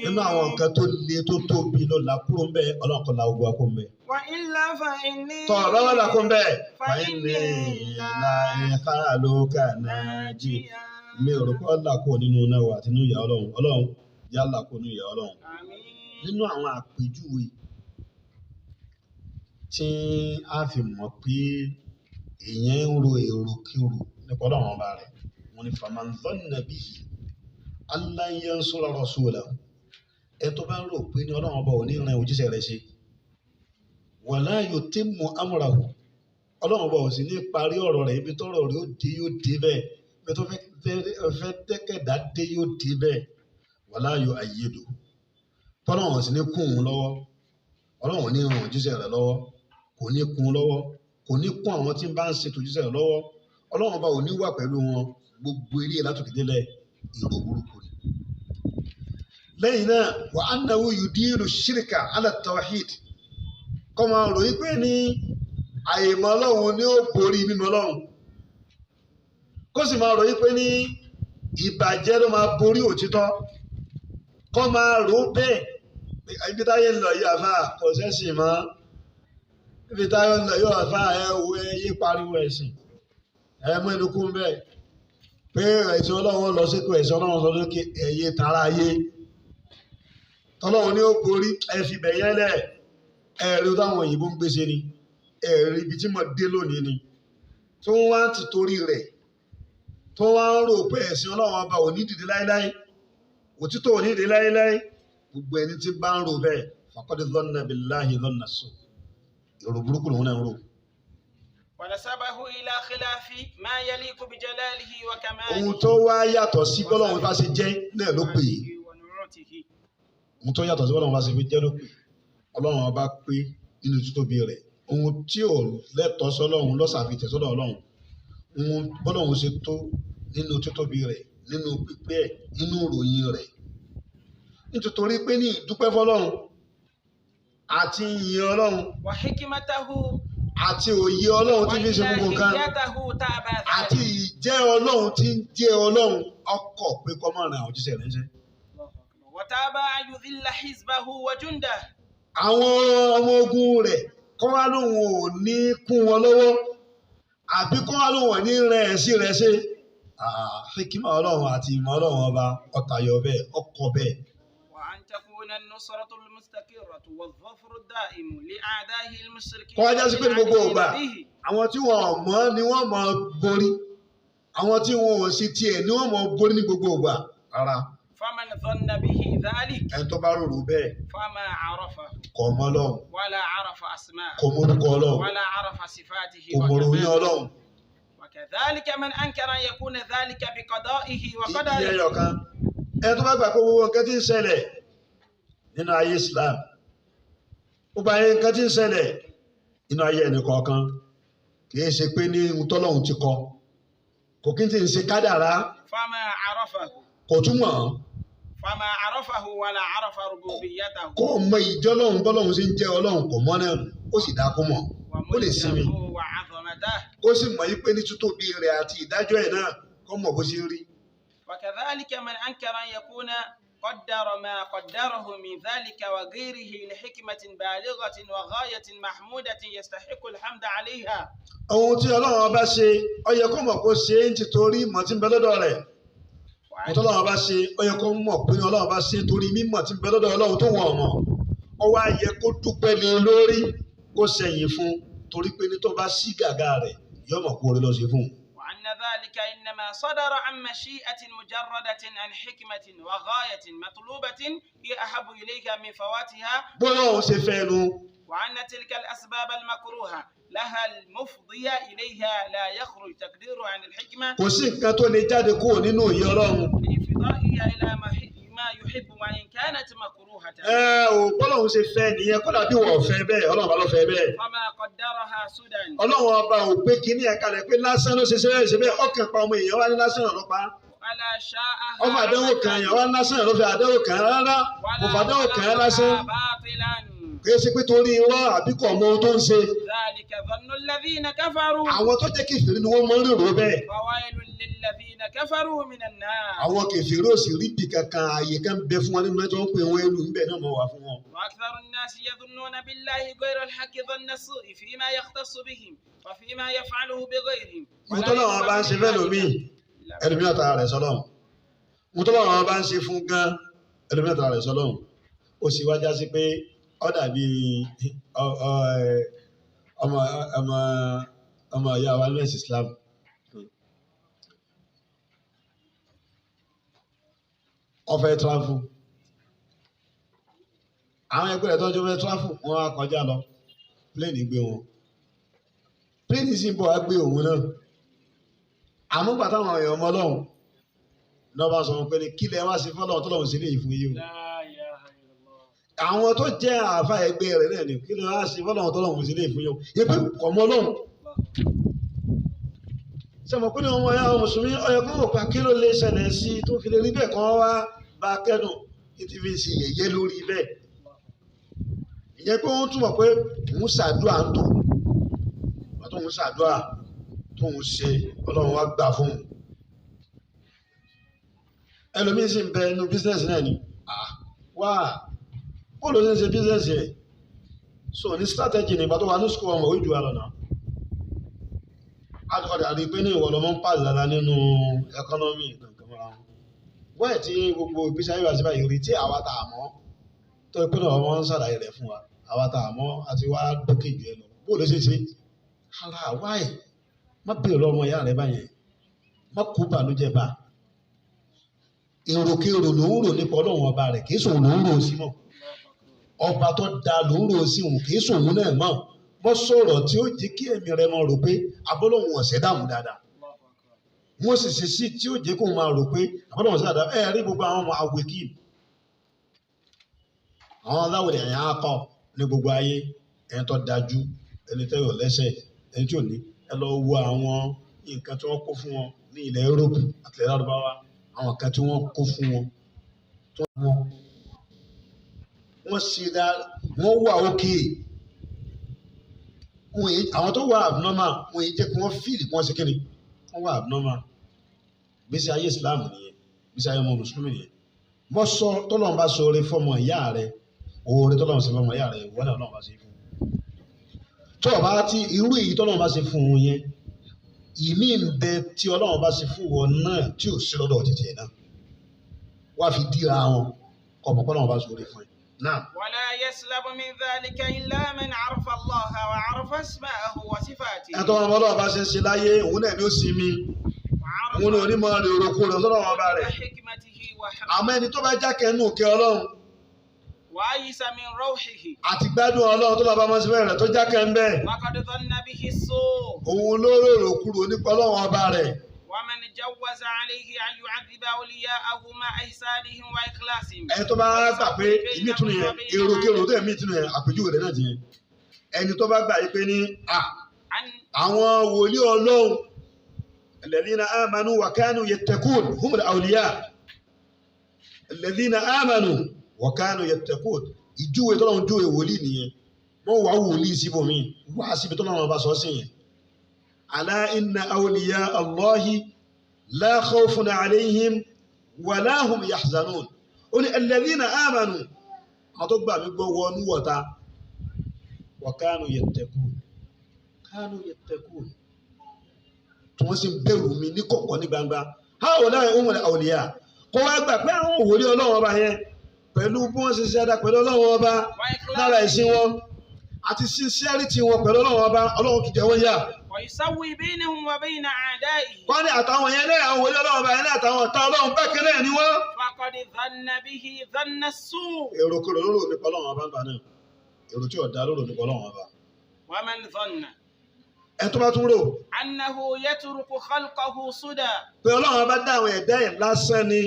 nínú àwọn nǹkan tó le tó tóbi ló là kúrò ń bẹ ọlọ́run kan la ogun wa kó ń bẹ. وإلا فإني tọ́ ọ̀rọ̀ wà là kó ń bẹ. fàyín ní ìlà ẹ̀ka ló kà náà jì. mi ò rò pé ọ̀là kó nínú náà wà àti nínú ìyà ọlọ́run ọlọ́run yà là kó nínú ìyà ọlọ́run. آمين. nínú àwọn àpèjúwe tí a fi mọ̀ pé èèyàn ń ro èròkérò nípa ọlọ́run ọba rẹ̀ wọ́n ní faman dhanna bihi allan yansura rasulahu ẹ tó bá ń rò pé ní ọlọ́run ọba ò ní ran òjíṣẹ́ rẹ̀ ṣe wala yutimmu amrahu ọlọ́run ọba ò sì ní parí ọ̀rọ̀ rẹ̀ ibi tọ́rọ̀ rẹ̀ yóò dé bẹ́ẹ̀ ibi tó fẹ́ tẹ́kẹ̀dá dé yóò dé bẹ́ẹ̀ wala yu'ayyidu tọ́lọ́run ò sì ní kún òun lọ́wọ́ ọlọ́run ò ní ran òjíṣẹ́ rẹ̀ lọ́wọ́ kò ní kún un lọ́wọ́ kò ní kún àwọn tí ń bá ń ṣètò òjíṣẹ́ rẹ̀ lọ́wọ́ ọlọ́run ọba ò ní wà pẹ̀lú wọn gbogbo eré látòkè délẹ̀ èrò burúkú ni. lẹ́yìn náà wa annahu yudiru shirka ala tawhid kọ́ máa ròyìn pé ní àìmọ̀ ọlọ́run ni ó borí mímọ̀ ọlọ́run kó sì máa ròyìn pé ní ìbàjẹ́ ló máa borí òtítọ́ kọ́ máa rò bẹ́ẹ̀ ibi táyé ń lọ yìí àfà kò sẹ́sìn mọ́ ibi táyé ń lọ yìí àfà ẹ wo ẹyẹ pariwo ẹ̀sìn ẹ mú ẹnu kún bẹ́ẹ̀ pé ẹ̀sìn ọlọ́run lọ síkú ẹ̀sìn ọlọ́run lọ lókè ẹ̀yẹ tara ayé tọ́lọ́run ni ó borí ẹ fi bẹ̀yẹ́ lẹ̀ ẹ̀rí táwọn òyìnbó ń gbèsè ni ẹ̀rí ibi tí mo dé lónìí ni tó ń wá ti torí rẹ̀ tó wá ń rò pé ẹ̀sìn ọlọ́run ọba ò ní dìde láéláé òtítọ́ ò ní dìde láéláé gbogbo ẹni tí bá ń rò bẹ́ẹ̀ faqad dhanna billahi dhanna as-su' èrò burúkú lòun náà ń rò. ونسبه إلى خلاف ما يليق بجلاله وكماله ohun tó wá yàtọ̀ sí bọ́lọ́run bá ṣe jẹ́ náà ló pè é ونعوته. ohun tó yàtọ̀ sí bọ́lọ́run bá ṣe fi jẹ́ ló pè é ọlọ́run ọba pé nínú títóbi rẹ̀ ohun tí ò lẹ́tọ̀ọ́ sọ́lọ́run lọ́sàfihàn sọ́dọ̀ ọlọ́run ohun bọ́lọ́run ṣe tó nínú títóbi rẹ̀ nínú pípé ẹ̀ nínú ìròyìn rẹ̀ nítorí pé ní ìdúpẹ́ fọ́lọ́run àti ìyìn ọlọ́run وحكمته àti òye ọlọ́run tí fi ṣe gbogbo nǹkan وإلهيته تابع àti ìjẹ́ ọlọ́run tí ń jẹ́ ọlọ́run ọkọ̀ pé kọ́ máa ran àwọn òjíṣẹ́ rẹ̀ ń ṣe. وتابع يذل حزبه وجنده àwọn ọmọ ogun rẹ̀ kọ́ wá lóun ò ní kún wọn lọ́wọ́ àbí kọ́ wá lóun ò ní rẹ̀ sí rẹ̀ ṣe. hikima ọlọ́run àti ìmọ̀ ọlọ́run ọba ọ̀tayọ̀ bẹ́ẹ̀ ọkọ̀ bẹ́ẹ̀. وأن تكون النصرة المستقرة والظفر الدائم لأعدائه المشركين kọ́ wájá sí pé ní gbogbo ìgbà به. àwọn tí wọn ò mọ̀ ni wọ́n mọ̀ borí àwọn tí wọn ò sí tiẹ̀ ni wọ́n mọ̀ borí ní gbogbo ìgbà rárá. فمن ظن به ذلك ẹni tó bá rò bẹ́ẹ̀ فما عرفه kò mọ̀ ọlọ́run ولا عرف أسماءه kò mọ̀ orúkọ ọlọ́run ولا عرف صفاته kò mọ̀ òròyìn وكماله. ọlọ́run. وكذلك من أنكر أن يكون ذلك بقضائه ìyẹn وقدره yọkan ẹni tó bá gbà pé gbogbo nǹkan tí ń ṣẹlẹ̀ nínú ayé Islam gbogbo ayé nǹkan tí ń ṣẹlẹ̀ nínú ayé ẹnì kọ̀ọ̀kan kì í ṣe pé ní ohun tọ́lọ́hun ti kọ kò kí n ti ń ṣe kádàrá فما عرفه kò túmọ̀ فما عرفه ولا عرف ربوبيته kó mọ ìjọlọ́hun bọ́lọ́hun ṣe ń jẹ́ ọlọ́hun kò mọ́ náà ó sì dáa kó mọ̀ ó lè sinmi وملكه وعظمته. ó sì mọ̀ yí pé ní títóbi rẹ̀ àti ìdájọ́ ẹ̀ náà kó mọ̀ bó ṣe ń rí. وكذلك من أنكر أن يكون قدر ما قدره من ذلك وغيره لحكمة بالغة وغاية محمودة يستحق الحمد عليها. ohun tí ọlọ́run ọba ṣe ó yẹ kó mọ̀ kó ṣe é nítorí ìmọ̀ tí ń bẹ lọ́dọ̀ rẹ̀ ohun tí ọlọ́run ọba ṣe ó yẹ kó mọ̀ pé ọlọ́run ọba ṣe torí mímọ̀ tí ń bẹ lọ́dọ̀ ọlọ́run tó wọ̀n ọ̀mọ̀ ó wá yẹ kó dúpẹ́ lé lórí kó ṣẹ̀yìn fún torí pé ní tó bá sí gàgà rẹ̀ yóò mọ̀ kó orí lọ ṣe fún un. وأن ذلك إنما صدر عن مشيئة مجردة عن حكمة وغاية مطلوبة هي أحب إليك من فواتها. bọ́lá òun ṣe fẹ́ nu. وأن تلك الأسباب المكروهة لها المفضي إليها لا يخرج تقدير عن الحكمة. kò sí nǹkan tó lè jáde kúrò nínú ìyè ọlọ́run. لإفضائها إلى ما يحب وإن كانت مكروهة. bọ́lá òun ṣe fẹ́ nìyẹn kó dàbí wọ́n fẹ́ bẹ́ẹ̀ ọlọ́run bá lọ fẹ́ bẹ́ẹ̀. فما قدرها سدى. ọlọ́run ọba ò pé kínní ẹ̀ka rẹ̀ pé lásán ló ṣe ṣe bẹ́ẹ̀ ọkàn pa ọmọ èèyàn wá ní lásán ló pa. ولا شاءها ọfà àdánwò kan èèyàn wá ní lásán ló fi àdánwò kan rárá kò fàdánwò kan lásán. باطلا. kì í ṣe pé torí irọ́ àbí kò mọ ohun tó ń ṣe. ظن الذين كفروا àwọn tó jẹ́ kèfèrí ni wọ́n máa ń rò bẹ́ẹ̀. فويل للذين كفروا من النار. àwọn kèfèrí ò sì rí bí kankan ààyè kan bẹ fún wọn nínú ẹjọ́ ń pè wọ́n ẹlú níbẹ̀ náà mọ̀ wá fún wọn. وأكثر الناس يظنون بالله غير الحق ظن السوء فيما يختص بهم وفيما يفعله بغيرهم. mùtọ́lá wọn bá ń ṣe fẹ́ lómi ẹlòmíràn tara rẹ̀ sọ́lọ́hùn. mùtọ́lá wọn bá ń ṣe fún gan ẹlòmíràn tara rẹ̀ sọ́lọ́hùn. ó sì wájá sí pé ó dàbí ọmọ ìyá wa ní ẹ̀sìn Islam. ó fẹ́ travel. àwọn ẹgbẹ́ rẹ̀ tọ́jú fẹ́ travel wọ́n á kọjá lọ pléènì gbé wọn. pléènì sì ń bọ̀ wá gbé òun náà. àmọ́ gbà táwọn èèyàn ọmọ ọlọ́run náà bá sọ wọn pé ní kí lẹ wá sí fọ́lọ́run tó lọ́run sí léyìí fún yìí o. àwọn tó jẹ́ àáfà ẹgbẹ́ rẹ̀ náà ni kí lẹ wá sí fọ́lọ́run tó lọ́run sí léyìí fún yìí o. ebi kọ̀ mọ́ ọlọ́run. sọ̀mọ̀ pé ní ọmọ ẹ̀yà mùsùlùmí ọ̀yọ́ kan ò pa kí ló lè ṣẹlẹ̀ sí tó fi lè rí bẹ́ẹ̀ kan wá bá kẹ́dùn ní ti fi ṣe yẹ̀yẹ́ lórí bẹ́ẹ̀. ìyẹn pé wọ́n túmọ̀ pé òun ṣàdúrà ń tò wọ́n tó ń ṣàdúrà tó ń ṣe ọlọ́run wá gbà fún un. ẹlòmíín sì ń bẹ inú bísíǹsì náà ni wá bóòlù ṣe ń ṣe bísíǹsì ẹ̀ so ní strategy nígbà tó wà ní school ọmọ ojú àlọ́ náà àti pé ní ìwọ lọmọ ń pàṣẹ dáadáa nínú economy nǹkan mọ́ra wọn. wọ́n ẹ̀ tí gbogbo ìgbésí ayé wa sí báyìí rí tí àwa tá a mọ̀ tó pé náà wọ́n ń ṣàlàyé rẹ̀ fún wa àwa tá a mọ̀ àti wá dókè jù ẹ lọ bóòlù ṣe ṣe ara wáyé má bèrè lọ́mọ ìyá rẹ báyẹn má kú bànújẹ́ bá èròkèrò ló ń rò nípa ọlọ́run ọba rẹ̀ kì í sòun ló ń rò sí mọ́ ọba tó da ló ń rò sí òun kì í sòun náà mọ́ bọ́ sọ̀rọ̀ tí ó jẹ́ kí ẹ̀mí rẹ máa rò pé abọ́lọ́hún ọ̀sẹ̀ dààmú dáadáa wọ́n sì ṣe sí tí ó jẹ́ kó máa rò pé abọ́lọ́hún ọ̀sẹ̀ dáadáa ẹ̀ rí gbogbo àwọn ọmọ àwòkí àwọn aláwòrán ẹ̀yà akọ ní gbogbo ayé ẹni tó dájú ẹni tó yọ lẹ́sẹ̀ ẹni tí ò ní ẹ lọ wo àwọn nǹkan tí wọ́n kó fún wọn ní ilẹ̀ Europe àti ilẹ̀ Lárúbáwá àwọn nǹkan tí wọ́n kó fún wọn wọ́n ṣe dá wọ́n wà òkè àwọn tó wà abnormal wọ́n yìí jẹ́ kí wọ́n fíìlì kí wọ́n ṣe kíni wọ́n wà abnormal gbèsè ayé Islam nìyẹn gbèsè ayé ọmọ mùsùlùmí nìyẹn bọ́ sọ tọ́lọ́run bá sọ oore fọmọ ìyá rẹ oore tọ́lọ́run ṣe fọmọ ìyá rẹ ìwọ náà Ọlọ́run bá ṣe fún tó o bá ti irú èyí tọ́lọ́run bá ṣe fún un yẹn ìmí ń bẹ tí Ọlọ́run bá ṣe fún wọn náà tí ò sí lọ́dọ̀ títì ẹ̀ náà wá fi díra wọn ọmọ kọ́lọ́run bá sọ oore fún ẹ náà. ولا يسلب من ذلك إلا من عرف الله وعرف اسماءه وصفاته. ẹ̀tọ́ ọmọ Ọlọ́run bá ṣe ń ṣe láyé òun náà ni ó sinmi òun náà onímọ̀ rẹ̀ òròkú rẹ̀ sọ́dọ̀ wọn bá rẹ̀ àmọ́ ẹni tó bá jákẹ́ nù kẹ́ Ọlọ́run وأيس من روحه àti gbádùn Ọlọ́run tó lọ́ba mọ́sí bẹ́ẹ̀ rẹ̀ tó jákẹ́ ń bẹ́ẹ̀ وقد ظن به السوء òun ló rò kúrò nípa Ọlọ́run ọba rẹ̀. ومن جوز عليه أن يعذب أولياءه مع إحسانهم وإخلاصهم. ẹni tó bá gbà pé ìmí tún yẹn èròkèrò tó ẹ̀mí tún yẹn àpèjúwe rẹ̀ náà ti yẹn ẹni tó bá gbà yìí pé ní àwọn wòlíì Ọlọ́run alladhina amanu wa kanu yattaqun humul awliya alladhina amanu wa kanu yattaqun ìjúwe tọ́lọ́run júwe wòlíì nìyẹn wọ́n wá wòlíì síbòmí wá síbi tọ́lọ́run ọba sọ sí yẹn. ألا إن أولياء الله لا خوف عليهم ولا هم يحزنون الذين آمنوا أتوقع بقوة نوتا وكانوا يتقون كانوا يتقون تمسين بيرو من نكوكو نبانبا هؤلاء هم الأولياء kó wá gbà pé àwọn òwòlé Ọlọ́run ọba yẹn pẹ̀lú bí wọ́n ṣe ṣe dáa pẹ̀lú Ọlọ́run ọba lára ẹ̀sìn wọn àti sincerity wọn pẹ̀lú Ọlọ́run ọba Ọlọ́run kìí jẹ́ wọ́n yá. ويسوي بينهم وبين أعدائه. wọ́n ní àtàwọn yẹn náà àwọn wòlíì Ọlọ́run ọba yẹn náà àtàwọn ọ̀tá Ọlọ́run bákan náà ni wọ́n. فقد ظن به ظن السوء. èrò kúrò lóró nípa Ọlọ́run ọba ń gbà náà èrò tí ọ̀dà lóró nípa Ọlọ́run ọba. ومن ظن. ẹ tó bá tún rò. أنه يترك خلقه سدى. pé Ọlọ́run ọba dá àwọn ẹ̀dá yẹn lásán ni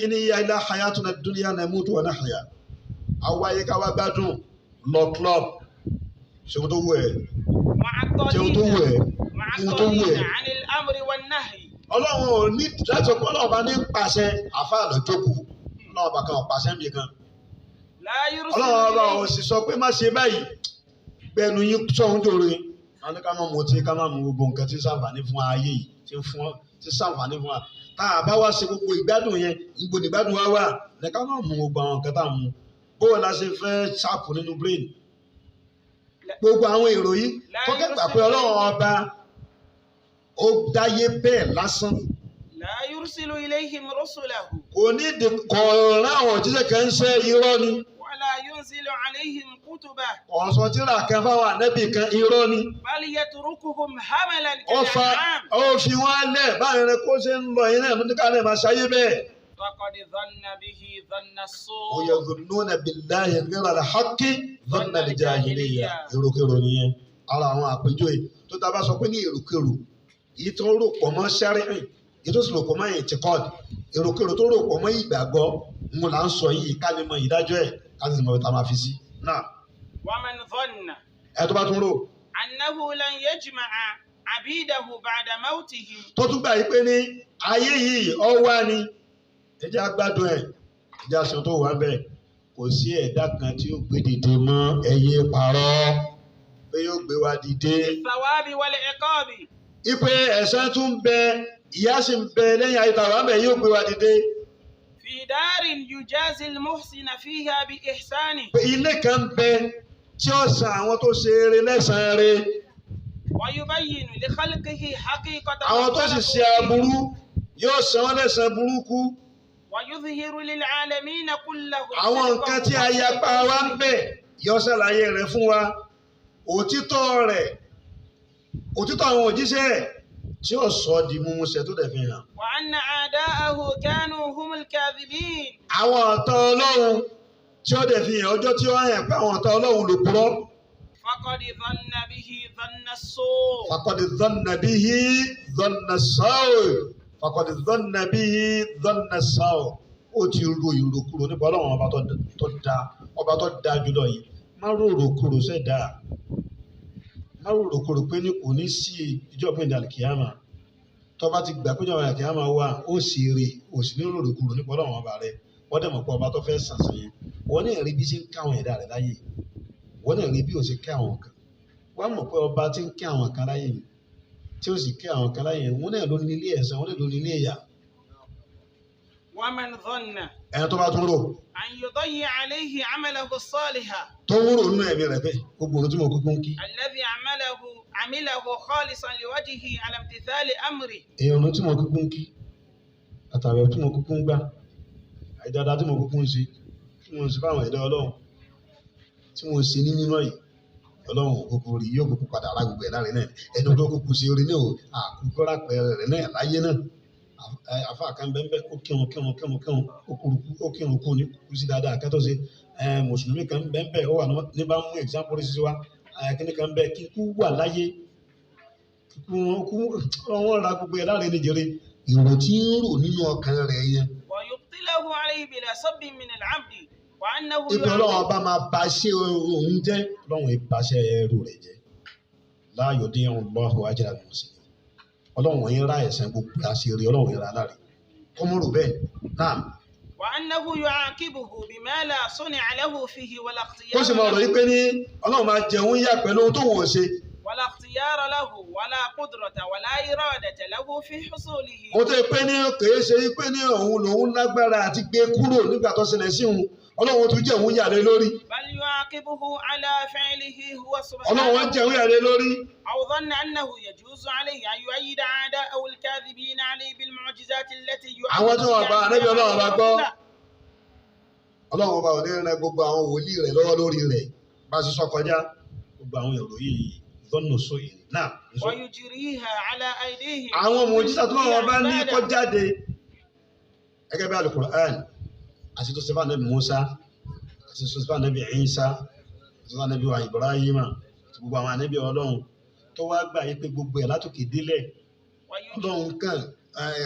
in hiya illa hayatuna dunya namutu wa nahya. àwa yẹ ká wá gbádùn lọ club ṣéun tó wù ẹ́ ṣéun tó wù ẹ́ ṣéun tó wù ẹ́. Ọlọ́run ò ní láti ọ̀pọ̀ Ọlọ́run bá ní pàṣẹ àfáà lọ jókòó Ọlọ́run bá kan pàṣẹ ń bí kan. Ọlọ́run bá ò sì sọ pé má ṣe báyìí gbẹnu yín sọ̀hún dòre wọn ní ká má mutí ká má mu gbogbo nǹkan tí ṣàǹfààní fún ayé yìí tí ṣàǹfààní fún wa tá a bá wá ṣe gbogbo ìgbádùn yẹn ìgbò ìgbádùn wa wà ní ká má mu gbogbo àwọn nǹkan tá a mu bó la ṣe fẹ́ ṣàpù nínú brain gbogbo àwọn èrò yìí kọ́kẹ́ gbà pé ọlọ́run ọba ó dáyé bẹ́ẹ̀ lásán. La yursilu ilayhim rusulahu. kò ní kọ̀ọ̀rọ̀ àwọn òjíṣẹ́ kan ń ṣe irọ́ ni. Wala yunzilu alayhim kutuba. ọ̀sán tíra kan fáwọn ànábì kan irọ́ ni. Bal yatrukuhum hamalan kal'am. ó fi wọ́n lẹ̀ báyìí rẹ kó ṣe ń lọ yín náà ló ní ká lè máa ṣayé bẹ́ẹ̀. Faqad dhanna bihi dhanna as-su'. wa yadhunnuna billahi ghayra al-haqqi dhanna al-jahiliyya. èròkèrò nìyẹn ara àwọn àpèjúwe tó tá a bá sọ pé ní èròkèrò èyí tó rò pọ̀ mọ́ sẹ́rìn èyí tó sì rò pọ̀ mọ́ ìtìkọ́ọ̀dì èròkèrò tó rò pọ̀ mọ́ ìgbàgbọ́ ń là ń sọ yìí ká lè mọ ìdájọ́ ẹ̀ ká sì mọ ìta máa fi sí. náà. Wa man dhanna. ẹ tó bá tún rò. Annahu lan yajma'a abidahu ba'da mawtihim. tó tún gbà yí pé ní ayé yìí ọ wá ni ẹ jẹ́ agbádùn ẹ̀ ẹ jẹ́ aṣọ tó wà bẹ́ẹ̀ kò sí ẹ̀dá kan tí ó gbé dìde mọ́ ẹyẹ parọ́ pé yóò gbé wa dìde. Thawabi wal iqabi. ipe ẹ̀san tún bẹ ìyà sì ń bẹ lẹ́yìn ayé tàwa bẹ̀ yóò gbé wa dìde. Fi darin yujazi al-muhsina fiha bi ihsani. pé ilé kan bẹ tí ó san àwọn tó ṣe eré lẹ́san-án rẹ̀. Wa yubayyinu li khalqihi haqiqata. àwọn tó sì ṣe aburú yóò san wọ́n lẹ́san burúkú. Wa yudhihiru lil alamina kullahu. àwọn nǹkan tí a yapa wa ń bẹ yóò ṣàlàyé rẹ̀ fún wa òtítọ́ rẹ̀ òtítọ́ àwọn òjíṣẹ́ tí ó sọ di múmúṣẹ tó dẹ̀ fi hàn. Wa anna a'da'ahu kanu humul kadhibin. àwọn ọ̀tá ọlọ́run tí ó dẹ̀ fi hàn ọjọ́ tí ó hàn pé àwọn ọ̀tá ọlọ́run ló purọ́. Faqad dhanna bihi dhanna as-su'. faqad dhanna bihi dhanna as-saw' faqad dhanna bihi dhanna as-saw' ó ti ro ìrokúrò nípa ọlọ́run ọba tó dá jùlọ yìí má rò ìrokúrò sẹ́dá má rò ìrokúrò pé ní kò ní sí ìjọba ìdàlùkìyàmà tó bá ti gbà pé ìjọba ìdàlùkìyàmà wà ó sì rè ó sì ní rò ìrokúrò nípa ọlọ́run ọba rẹ wọ́n dẹ̀ mọ̀ pé ọba tó fẹ́ sàṣẹ yẹn wọ́n náà rí bí ṣe ń ká àwọn ẹ̀dá rẹ̀ láyè wọ́n náà rí bí ó ṣe ká àwọn kan wọ́n mọ̀ pé ọba tí ń ká àwọn kan láyè yìí tí ó sì ká àwọn kan láyè wọ́n náà ló ní ilé ẹ̀san wọ́n náà ló ní ilé ẹ̀yà. Wa man dhanna. ẹ̀yàn tó bá tún rò. An yudayyi alayhi 'amalahu as-saliha. tó ń rò nínú ẹ̀mí rẹ̀ bẹ́ẹ̀ gbogbo ohun tí mo kúkú ń kí. Alladhi 'amilahu khalisan liwajhihi 'ala imtithali amri. èèyàn tí mo kúkú ń kí àtàwẹ̀ tí mo kúkú ń gbà àìdáadáa tí mo kúkú ń ṣe tí mo ń ṣe fáwọn ẹ̀dá ọlọ́run tí mo ń ṣe ní mímọ́ yìí ọlọ́run òkúkú rí yóò kúkú padà ará gbogbo ẹ̀ láàrin náà ẹni tó kúkú ṣe orí náà àkúkú rápẹ́ rẹ̀ náà láyé náà afa kan bẹ́ẹ̀ ó kírun ó kírun kú ní kú sí dáadáa kẹ́tọ́ sí mùsùlùmí kan bẹ́ẹ̀ ó wà ní bá mú example sí wa kíní kan bẹ́ẹ̀ kíkú wà láyé kíkú wọn ra gbogbo ẹ̀ láàrin nìjẹ́rẹ́ ìrò tí ń rò nínú ọkàn rẹ̀ yẹn. Wa yubtilahu alayhi bila sabbin min al-'abdi wa annahu. ibi ọlọ́run ọba máa ba ṣé òun jẹ́ ọlọ́run ìbáṣẹ́ ẹrù rẹ̀ jẹ́ la yudi'u Allahu ajra al-muhsinin ọlọ́run yín ra ẹ̀sán gbogbo àṣírí ọlọ́run yín ra láre kọ́mọ́rò bẹ́ẹ̀ náà. Wa annahu yu'aqibuhu bima la suni'a lahu fihi wala ikhtiyara. ó sì máa rọ̀ yí pé ní ọlọ́run máa jẹun yá pẹ̀lú ohun tó wọ́n ṣe. Wala ikhtiyara lahu wala qudrata wala iradata lahu fi husulihi. ó tẹ́ pé ní kìí ṣe pé ní òun lòun lágbára àti gbé kúrò nígbà tó ṣẹlẹ̀ sí òun ọlọ́run tún jẹun yà lé lórí. Bal yu'aqibuhu ala fi'lihi huwa subhanahu. ọlọ́run jẹun yà lé lórí. أو ظن أنه يجوز عليه أن يؤيد أعداءه الكاذبين عليه بالمعجزات التي àwọn tí wọ́n bá ànábì ọlọ́run bá gbọ́ ọlọ́run bá òní rẹ gbogbo àwọn wòlíì rẹ̀ lọ́wọ́ lórí rẹ̀ bá a ṣe sọ kọjá gbogbo àwọn èrò yìí lọ́nà sóyè náà. ويجريها على أيديهم. àwọn mùjísà tó lọ́wọ́ bá ní kó jáde gẹ́gẹ́ bí Al-Qur'an àti tó ṣe fún ànábì Musa àti tó ṣe fún ànábì Isa àti tó ṣe fún ànábì wa Ibrahim àti gbogbo àwọn ànábì ọlọ́run tó wá gbà yí pé gbogbo ẹ̀ látòkè délẹ̀ ọlọ́run kàn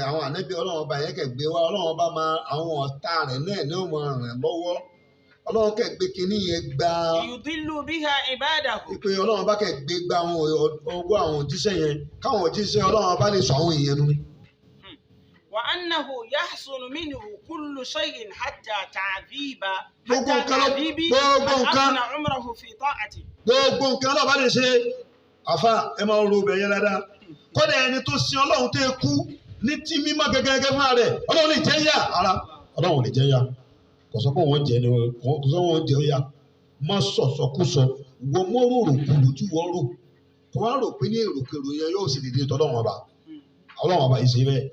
àwọn ànábì ọlọ́run ọba yẹn kẹ̀ gbé wá ọlọ́run ọba máa àwọn ọ̀tá rẹ̀ náà ní ọmọ rẹ̀ lọ́wọ́ ọlọ́run kẹ̀ gbé kinní yẹn gba يضل بها عباده. pé ọlọ́run ọba kẹ̀ gbé gba àwọn ọgbọ́ àwọn òjíṣẹ́ yẹn káwọn òjíṣẹ́ ọlọ́run ọba lè sọ àwọn èèyàn nù. وأنه يحصل منه كل شيء حتى تعذيب gbogbo حتى nǹkan تعذيب gbogbo من nǹkan أفنى عمره في طاعته. gbogbo nǹkan ọlọ́run ọba lè ṣe àfa ẹ máa ro bẹ̀ yẹn dáadáa kódà ẹni tó sin ọlọ́run tó kú ní tí mímọ́ gẹ́gẹ́ fún rẹ̀ ọlọ́run lè jẹ́ yá ara ọlọ́run lè jẹ́ yá kò sọ pé wọ́n jẹ́ ni kò sọ wọ́n jẹ́ yá má sọ̀sọ́kúsọ wọ́n mọ́ rò kúrò tí wọ́n rò kò wá rò pé ní èròkèrò yẹn yóò sì dìde tọ́lọ́run ọba ìṣe bẹ́ẹ̀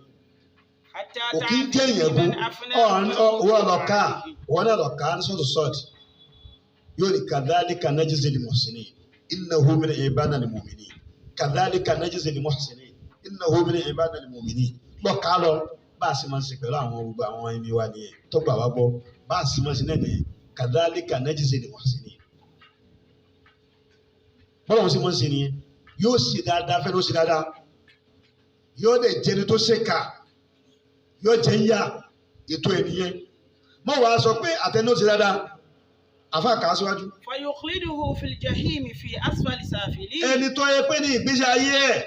òkè ń jẹ́ ìyẹn bó wọ́n lọ ká ní sọ́tò sọ́ọ̀tì yóò ní kadhalika najzi al-muhsinin innahu min ibadina al-mu'minin kadhalika najzi al-muhsinin innahu min ibadina al-mu'minin lọ́ka lọ bá a sì máa ń ṣe pẹ̀lú àwọn gbogbo àwọn ẹni wa nìyẹn tó gbà wá gbọ́ bá a sì máa ń ṣe náà nìyẹn kadhalika najzi al-muhsinin bọ́lá wọn sì máa ń ṣe nìyẹn yóò ṣe dáadáa fẹ́ ló ṣe dáadáa yóò dẹ̀ jẹni tó ṣe kà yóò jẹ́ ń yá ètò ènìyàn mọ̀ wá sọ pé àtẹni ó ṣe dáadáa àfa kà á síwájú. fayukhliduhu fil jahimi fi asfali safilin. ẹni tó yẹ pé ní ìgbésí ayé ẹ̀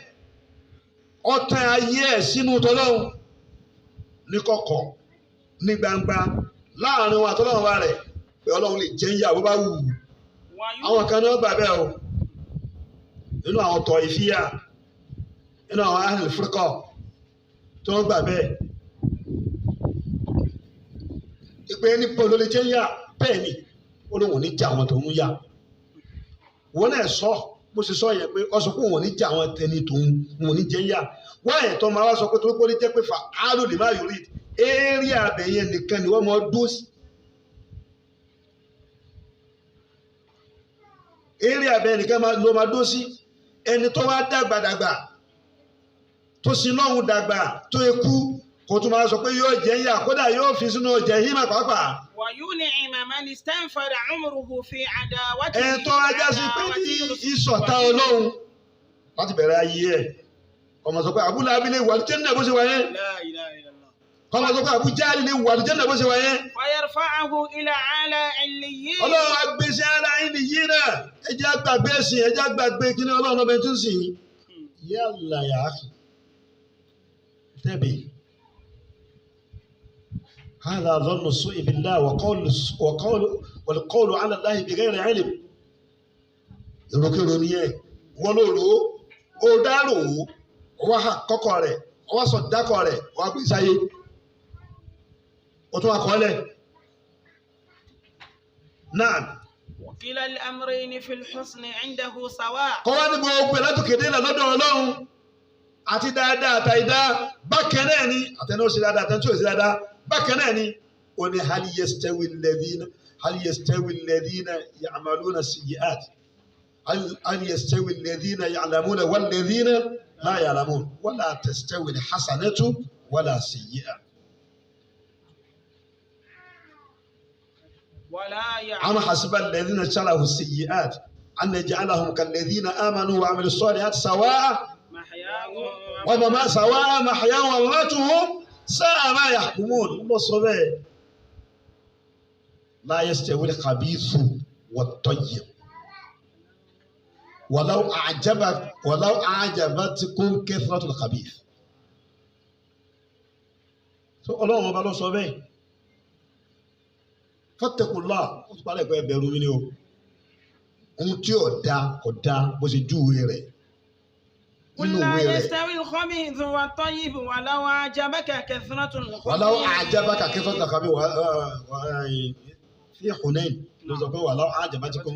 ọ̀tàn ayé ẹ̀ sínú tọ́lọ́hún ní kọ̀kọ̀ ní gbangba láàrin wọn àtọ́lọ́hún wa rẹ̀ pé ọlọ́run lè jẹ́ ń yá bó bá wù ú. àwọn kan ní wọ́n gbà bẹ́ẹ̀ o nínú àwọn tọ̀ ìfíyà nínú àwọn ahlul firqa tí wọ́n gbà bẹ́ẹ̀ ìpè ní pọ̀ ló lè jẹ́ ń yá bẹ́ẹ̀ ni ó lóun ní jà àwọn tó ń yá wọn náà sọ bó ṣe sọ yẹn pé ọ sọ pé òun ní jà àwọn tẹni tó ń ní jẹ́ ń yá wọ́n ẹ̀ tọ́ máa wá sọ pé torí pé ó ní jẹ́ pé fa áàlù lè má yọrí eré abẹ́yẹn nìkan ni wọ́n mọ dó sí eré abẹ́yẹn nìkan ló máa dó sí ẹni tó wá dàgbàdàgbà tó sin lọ́hùn dàgbà tó ekú kò tún máa sọ pé yóò jẹ́ ń yá kódà yóò fi sínú jahima pàápàá. وينعم من استنفر عمره في عداوته. ẹ̀tọ́ ajá sí pé ní ìsọ̀tá ọlọ́run láti bẹ̀rẹ̀ ayé ẹ̀ ọmọ sọ pé abúlé abilé wà lùjẹ́nà bó ṣe wà yẹn ọmọ sọ pé Abuja lè wà lùjẹ́nà bó ṣe wà yẹn. ويرفعه إلى أعلى عليين. ọlọ́run agbèsè ara ẹni yìí náà ẹjẹ́ àgbàgbé ẹ̀sìn ẹjẹ́ àgbàgbé kí ni ọlọ́run ọbẹ̀ tún sìn yálà yàáfì tẹ́bí. هذا ظن السوء بالله والقول على الله بغير علم ìròkèrò nìyẹn wọ́n ló rò ó dárò ó wá kọ́kọ́ rẹ̀ ó wá sọ dákọ̀ rẹ̀ ó wá gbé sáyé ó tún wá kọ́lẹ̀ náà. وكلا الأمرين في الحسن عنده سواء. kọ́ wá ní gbogbo ẹ̀ látòkè dé lọ́dọ̀ ọlọ́run àti dáadáa àtàìdá bákan náà ni àtẹnu ó ṣe dáadáa àtẹnu tí ò ṣe dáadáa bákan náà ni ó ní hal yastawi alladhina ya'maluna sayyi'at hal yastawi alladhina ya'lamuna walladhina la ya'lamun wala tastawi alhasanatu wala sayyi'a. am hasiba alladhina ijtarahu as-sayyi'at an naj'alahum kalladhina amanu wa 'amilu s-salihati sawa'a سواء محياهم ومماتهم ساء ما يحكمون الله صبر لا يستوي الخبيث والطيب ولو أعجبتكم كثرة الخبيث ọlọ́run ọba ló sọ bẹ́ẹ̀ fattaqullah ó ti parí ẹ̀kọ́ ẹ̀bẹ̀rù mi ni o ohun tí ò da kò da bó ṣe júwe rẹ̀. قل لا يستوي الخبيث والطيب ولو أعجبك كثرة الخبيث. ولو أعجبك كثرة الخبيث في حنين ولو أعجبتكم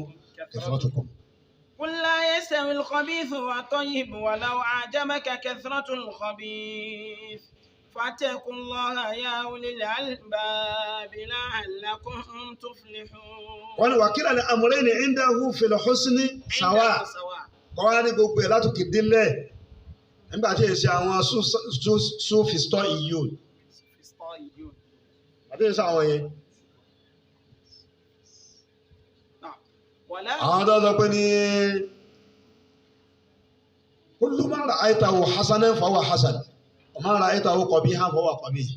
كثرتكم. قل لا يستوي الخبيث والطيب ولو أعجبك كثرة الخبيث فاتقوا الله يا أولي الألباب لعلكم تفلحون. وكلا الأمرين عنده في الحسن سواء. kọ́ wá ní gbogbo ẹ̀ látòkè délẹ̀ nígbà tí èsì àwọn sófìstọ́ ìyó àti èsì àwọn yẹn. àwọn tó sọ pé ní kullu ma ra'aytahu hasanan fahuwa hasan wa ma ra'aytahu qabihan fahuwa qabih.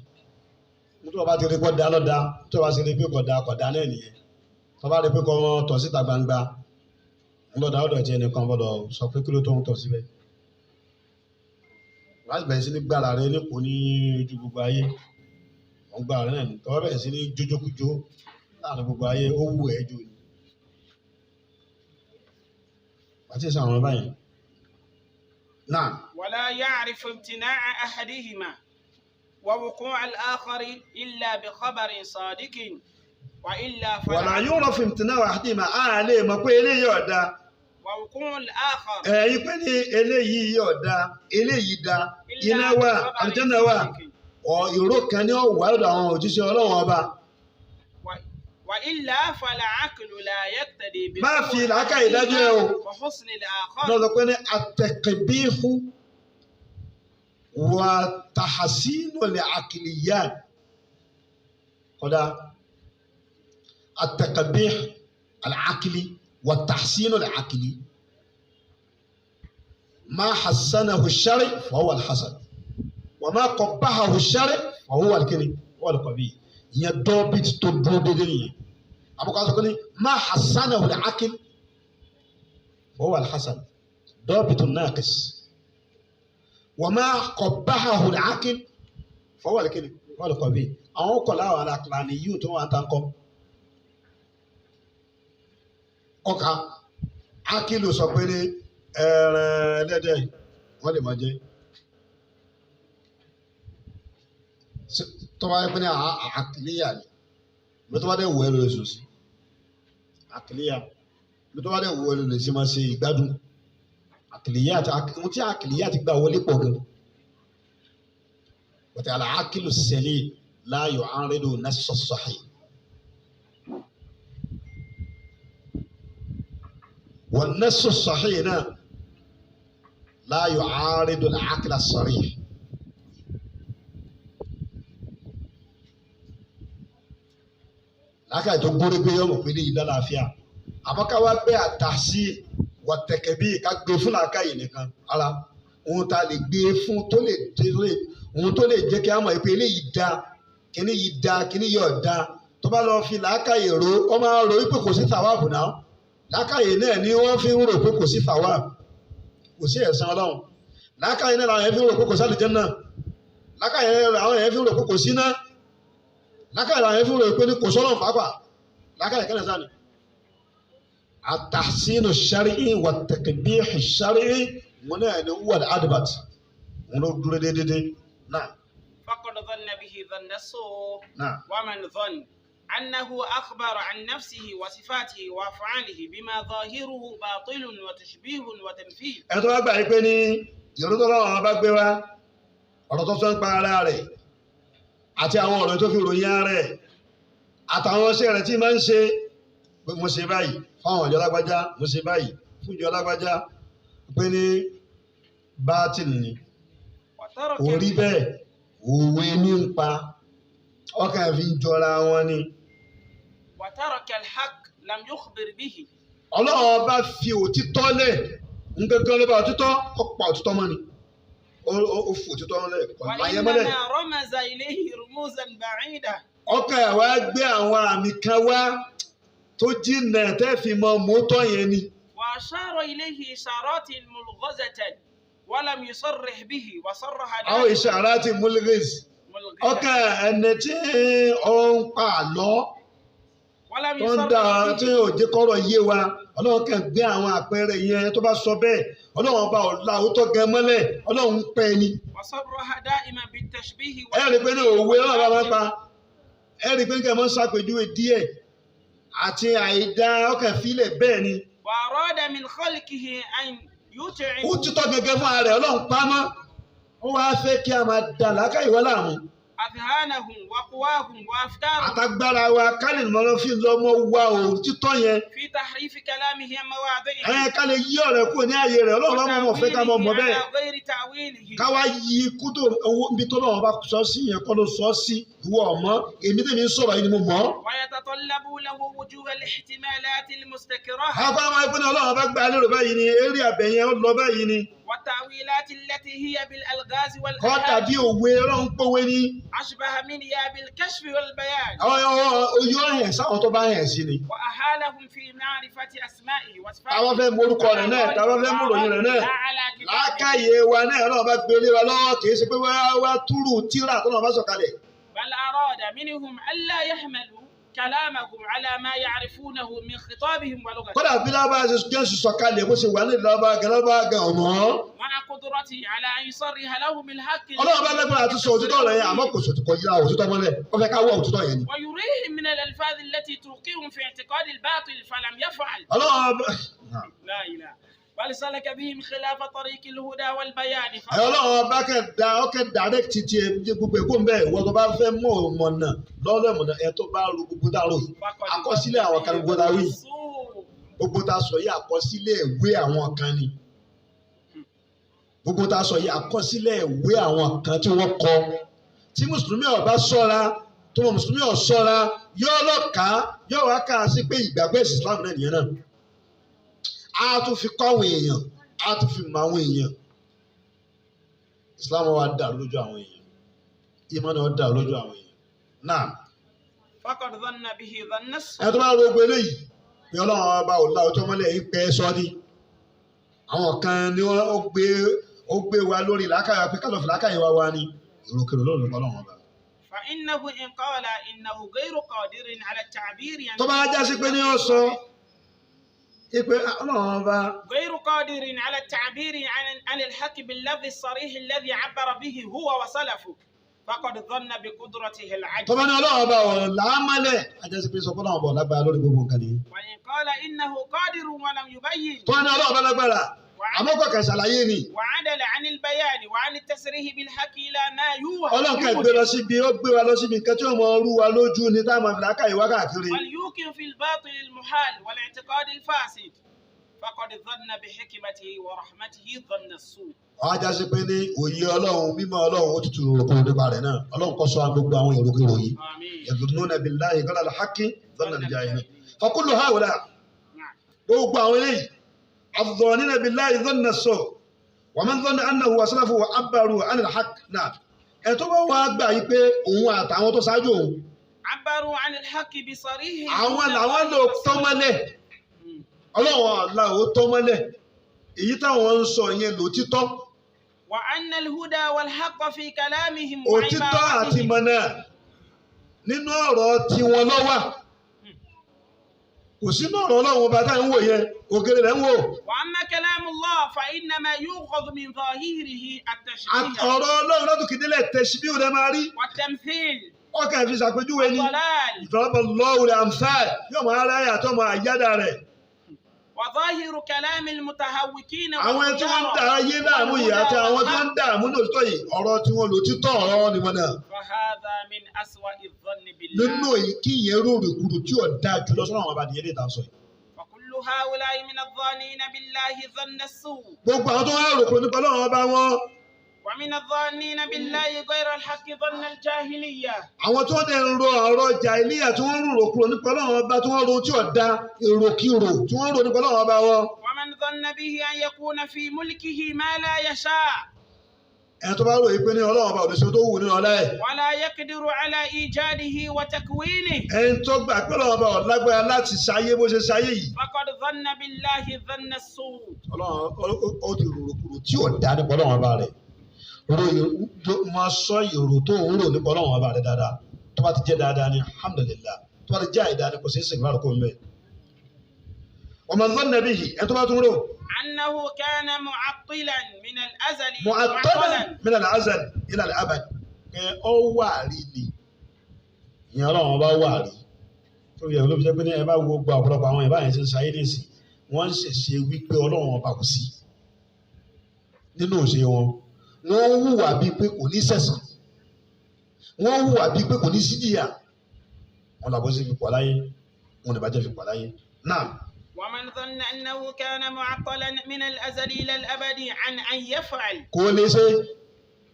nítorí wọ́n bá ti rí kọ́ da lọ́dà tó bá ti rí pé kọ́ da náà nìyẹn tó bá rí pé kọ́ tọ̀ síta gbangba lọ́dà ọ̀dọ̀ jẹ́ nìkan bọ́dọ̀ sọ pé kí ló tó ń tọ̀ síbẹ̀. láti bẹ̀rẹ̀ sí ní gbàrà rẹ nípò ní ojú gbogbo ayé wọ́n gbàrà rẹ náà ní tọ́wọ́ bẹ̀rẹ̀ sí ní jójókújó láàrin gbogbo ayé ó wù ẹ́ jù ní. àti ìsọ àwọn báyìí نعم. ولا يعرف امتناع أحدهما ووقوع الآخر إلا بخبر صادق وإلا ولا فلا يعرف امتناع أحدهما lè mọ̀ pé eléyìí ọ̀dà ووقوع الآخر ẹ̀yin pé ní eléyìí ọ̀dà eléyìí dá iná wà àlùjánnà wà ìró kan ní ọ̀wá lọ́dọ̀ àwọn òjíṣẹ́ Ọlọ́run ọba. وإلا فالعقل لا يقتدي má fi làákàyè dájú ẹ o وحسن الآخر lọ sọ pé ní at-taqbihu wa tahsinu al-aqliyat kódà at-taqbih al-aqli wa tahsinu al-aqli ma hassanahu ash-shari' fa huwa al-hasan wa ma qabbahahu ash-shari' fa huwa al-qabih ìyẹn dọ́bìtì tó dúró déédéé nìyẹn àbúkọ àti ọkùnrin máa hasanahu al-aql huwa al-hasan dọ́bìtì naqis wa ma qabbahahu al-aql huwa al-qabih àwọn kọ̀ọ̀lá àwọn alákùnrin yìí tó wà ń tán kọ́ ọkà akílù sọ pé ní ẹ̀rẹ̀ ẹlẹ́dẹ̀ wọ́n lè máa jẹ́ tó bá yẹ pé ní àkìlíyà ni bí tó bá dẹ̀ wọ ẹ lórí sòsì àkìlíyà bí tó bá dẹ̀ wọ ẹ lórí sí máa ṣe ìgbádùn àkìlíyà mo tí àkìlíyà ti gbà wọlé pọ̀ gan wọ́n ti àlà àkìlù sẹ́lẹ̀ láàyò àárẹ̀dò nẹ́sọ̀ sahih wọ́n nẹ́sọ̀ sahih náà láàyò àárẹ̀dò àkìlà sarih. lákàtí tó gbórí pé yọmọ pé ní ìlú àlàáfíà àmọ́ ká wá gbé àtàsí wọ̀tẹ̀kẹ̀ bíi ká gbé fún làákàyè nìkan ara ohun tá a lè gbé fún tó lè ohun tó lè jẹ́ kí á mọ̀ pé eléyìí da kíní yìí da kíní yìí ọ̀dà tó bá lọ fi làákàyè ro ọ máa ro wípé kò sí tàwáàbù náà làákàyè náà ni wọ́n fi ń rò pé kò sí tàwáàbù kò sí ẹ̀san Ọlọ́run làákàyè náà làwọn yẹn fi ń rò pé kò sí àlùjánnà làákàyè náà làwọn yẹn fi ń rò pé kò sí náà lákàyè àwọn ẹ̀fún rẹ̀ pé ní kò sọ́nà pàápàá lákàyè kẹ́lẹ̀ sáà ni. àtàsínú ṣáríì wà taqbih ṣáríì wọn náà ni wà ní adbat wọn ló dúró déédéé náà. فقد ظن به ظن السوء نعم. ومن ظن أنه أخبر عن نفسه وصفاته وأفعاله بما ظاهره باطل وتشبيه وتمثيل. ẹ tó bá gbà yí pé ní ìrútọ́ lọ́wọ́ bá gbé wá ọ̀rọ̀ tó sọ ń pa ara rẹ̀ àti àwọn ọ̀rọ̀ tó fi ròyìn ara ẹ̀ àtàwọn ọṣẹ́ rẹ̀ tí máa ń ṣe pé mo ṣe báyìí fáwọn ọjọ́ lágbájá mo ṣe báyìí fún ìjọ lágbájá pé ní bátìlì ni orí bẹ́ẹ̀ òwe ní ń pa ọkàn fi ń jọra wọn ni. وترك الحق لم يخبر به. Ọlọ́run bá fi òtítọ́ lẹ̀ ń gẹ́gẹ́ ló bá òtítọ́ ọ̀pá òtítọ́ mọ́ ni. ó fò títọ́ lẹ̀ láyé mọ́lẹ̀. وإنما رمز إليه رموزا بعيدة. ọkàn ẹ̀ wá gbé àwọn àmì kan wá tó jìnnà tẹ́ fi mọ mọ́tọ́ yẹn ni. وأشار إليه إشارات ملغزة ولم يصرح به وصرح. àwọn إشارات ملغز ọkàn ẹni tí ó ń pa àlọ́ tó ń dá tí ò jẹ́ kọ́rọ̀ yé wa Ọlọ́run kàn gbé àwọn àpẹẹrẹ yẹn tó bá sọ bẹ́ẹ̀ Ọlọ́run ọba ọ̀la ó tọ́ gẹ mọ́lẹ̀ Ọlọ́run pẹ́ ni. وصرح دائما بالتشبيه. ẹ rí i pé ní òwe Ọlọ́run bá máa ń pa ẹ rí i pé ní kẹ́ ẹ máa ń ṣàpèjúwe díẹ̀ àti àìdá ọkàn fílẹ̀ bẹ́ẹ̀ ni. وأراد من خلقه أن يطعم. ó títọ́ gẹ́gẹ́ fún ara rẹ̀ Ọlọ́run pamọ́ ó wáá fẹ́ kí a máa dà lákàyè wọ́n láàmú. أذهانهم وقواهم وأفكارهم. àtàgbára wa kálí ìmọ̀ràn fi lọ́mọ wa ò títọ́ yẹn. في تحريف كلامه عن مواضعه. ká lè yí ọ̀rẹ́ kúrò ní ààyè rẹ̀ Ọlọ́run bá mọ̀ fẹ́ ká mọ̀ mọ́ bẹ́ẹ̀. على غير تأويله. ká wá yí kútó owó níbi tó lọ́wọ́ bá sọ sí yẹn kọ́ ló sọ sí ìwọ ọ̀mọ́ èmi tèmi ń sọ̀rọ̀ yìí ni mo mọ̀. ويتطلب له وجوه الاحتمالات المستكرهة. àpá àwọn ẹgbẹ́ Ọlọ́run bá gbà lérò báyìí ni eré àbẹ̀yẹn ó lọ báyìí ni. والتأويلات التي هي بالألغاز kọ́ والألهام. tàbí òwe Ọlọ́run pòwe ni. أشبه منها بالكشف والبيان. oyún ọ̀hẹ̀ sáwọn tó bá hẹ̀ sí ni. وأهالهم في معرفة أسمائه وصفاته. táwọn fẹ́ morúkọ rẹ̀ náà táwọn fẹ́ mọ̀ròyìn rẹ̀ náà lákàyè wa náà Ọlọ́run bá gbélé wa lọ́wọ́ kì í ṣe pé wá túrú tíra tó náà bá sọ̀kalẹ̀. بل أراد منهم ألا يحملوا كلامهم على ما يعرفونه من خطابهم ولغتهم. kódà bí lábá ṣe jésù sọ̀kalẹ̀ bó ṣe wà ní ìlọ́ba gan ọ̀nà. مع قدرة بقدرته على أن يصرح له بالحق Ọlọ́run bá lágbára àti sọ òtítọ́ rẹ̀ yẹn àmọ́ kò sòtítọ́ yíra òtítọ́ mọ́lẹ̀ ó fẹ́ ká wọ òtítọ́ yẹn ni. ويريهم من الألفاظ التي توقعهم في اعتقاد الباطل فلم يفعل. Ọlọ́run لا إله بل سلك بهم خلاف طريق الهدى والبيان. Ọlọ́run bá kẹ́ẹ̀dá ọkẹ́ direct ti gbogbo èkó ń bẹ́ẹ̀ wọ́n tó bá fẹ́ mọ̀ mọ̀nà lọ́lọ́ mọ̀nà ẹ̀ tó bá ru gbogbo dárò yìí àkọsílẹ̀ àwọn kan gbogbo dárò yìí gbogbo tá a sọ yìí àkọsílẹ̀ ìwé àwọn kan ni gbogbo tá a sọ yìí àkọsílẹ̀ ìwé àwọn kan tí wọ́n kọ tí mùsùlùmí ó bá ṣọ́ra tó mọ̀ mùsùlùmí ó ṣọ́ra yóò lọ́ka yóò wá ká sí pé ìgbàgbọ́ ẹ̀sìn Islam náà nìyẹn náà a tún fi kọ́ àwọn èèyàn a tún fi mọ àwọn èèyàn Islam wa dà lójú àwọn èèyàn ìmánì wa dà lójú àwọn èèyàn náà. فقد ظن به ظن السوء. ẹ tó bá rògbò eléyìí bí Ọlọ́run ọba ò láwùjọ mọ́lẹ̀ yìí pẹ́ sọ ni àwọn kan ni ó gbé wa lórí làákàyà pé kálọ̀ fi làákàyà wa ni ìròkèrò lórí Ọlọ́run ọba. فإنه إن قال إنه غير قادر على التعبير عن. tó bá jásí pé ní ó sọ ipe Ọlọ́run ọba. غير قادر على التعبير عن الحق باللفظ الصريح الذي عبر به هو وسلفه فقد ظن بقدرته العجز. tó bá ní Ọlọ́run ọba ọ̀ làámálẹ̀ àjẹsí pé sọ fún Ọlọ́run ọba lágbára lórí gbogbo nǹkan ni. وإن قال إنه قادر ولم يبين. tó bá ní Ọlọ́run ọba lágbára àmọ́ kò kàn ṣàlàyé ni. وعدل عن البيان وعن التصريح بالحق إلى ما يوهم. Ọlọ́run kan gbé lọ síbi ó gbé wa lọ síbi nǹkan tí ó mọ ọrú wa lójú ni táwọn àfìlákà ìwá káàkiri. وليوقن في الباطل المحال والاعتقاد الفاسد فقد ظن بحكمته ورحمته ظن السوء. wọ́n á jásí pé ní òye Ọlọ́run mímọ́ Ọlọ́run ó tutù rògbò nípa rẹ̀ náà Ọlọ́run kọ́ sọ gbogbo àwọn èròkèrò yìí. yadhunnuna billahi ghayra al-haqqi dhanna al-jahilin. فكل هؤلاء gbogbo àwọn eléyìí الظانين بالله ظن السوء ومن ظن أنه وسلفه وعبروا عن الحق náà ẹ̀ tó bá wá gbà yí pé òun àtàwọn tó ṣáájú òun. عبروا عن الحق بصريح. àwọn làwọn lò tọ́mọ́lẹ̀ Ọlọ́run aláwọ̀ tọ́mọ́lẹ̀ èyí táwọn ń sọ yẹn lò títọ́. وأن الهدى والحق في كلامهم òtítọ́ àti mọ̀nà nínú ọ̀rọ̀ tiwọn ló wà kò sínú ọ̀rọ̀ Ọlọ́run ọba táwọn ń wò yẹn ògèrè rẹ̀ ń wò. وأما كلام الله فإنما يؤخذ من ظاهره التشبيه. ọ̀rọ̀ Ọlọ́run lọ́dún kìdílẹ̀ tẹ̀síbíù rẹ̀ máa rí. والتمثيل. ọkàn fi ṣàpèjúwe ní. والضلال. ìtọ́lọ́pọ̀ lọ́wọ́ àmsáì yóò máa ráyà tó máa yáda rẹ̀. وظاهر كلام المتهوكين. àwọn tí wọ́n ń dà ayé láàmú yìí àti àwọn tí wọ́n ń dààmú ní òtítọ́ yìí ọ̀rọ̀ tí wọ́n lò títọ́ ọ̀rọ̀ ni wọ́n náà. فهذا من أسوأ الظن بالله. nínú èyí kí ìyẹn rúurú kúrú tí ò dáa jùlọ sọ́nà àwọn àbàdìyẹ lè tà sọ yìí. وكل هؤلاء من الظانين بالله ظن السوء. gbogbo àwọn tó wá rò kúrò nípa Ọlọ́run ọba wọn. ومن الظانين بالله غير الحق ظن الجاهلية. àwọn tó dẹ̀ ń ro ọ̀rọ̀ jàhílíyà tí wọ́n rò kúrò nípa Ọlọ́run ọba tí wọ́n ro tí ò dáa èròkìrò tí wọ́n rò nípa Ọlọ́run ọba wọn. ومن ظن به أن يكون في ملكه ما لا يشاء. ẹni tó bá rò yìí pé ní Ọlọ́run ọba òdòṣe tó wù nínú ọlá ẹ̀. ولا يقدر على إيجاده وتكوينه. ẹni tó gbà pé Ọlọ́run ọba ò lágbára láti ṣayé bó ṣe ṣayé yìí. فقد ظن بالله ظن السوء. Ọlọ́run ó ti rò kúrò tí ò dáa nípa Ọlọ́run ọba rẹ̀. máa sọ èrò tó ń rò nípa Ọlọ́run ọba rẹ̀ dáadáa tó bá ti jẹ́ dáadáa ní alhamdulillah tó bá ti jẹ́ àìdáa ní kò sí ìsìnkú àrùkò ń bẹ̀. ومن ظن به ẹni tó bá tún rò. أنه كان معطلا من الأزل. معطلا من الأزل إلى الأبد. ó wà rí ni ìyẹn Ọlọ́run ọba wà rí tó yẹ ló fi jẹ́ pé ní ẹ bá wo gba ọ̀pọ̀lọpọ̀ àwọn ìbáyẹn ṣe ń ṣayé nìsí wọ́n ń ṣèṣe wípé Ọlọ́run ọba kò sí nínú òṣè wọn. wọ́n hùwà bíi pé kò ní sẹ̀sán wọ́n hùwà bíi pé kò ní sídìyà wọn làbọ̀ sí fi pọ̀ láyé wọn lè bàjẹ́ fi pọ̀ láyé náà. ومن ظن أنه كان معطلا من الأزل إلى الأبد عن أن يفعل. kò lè ṣe.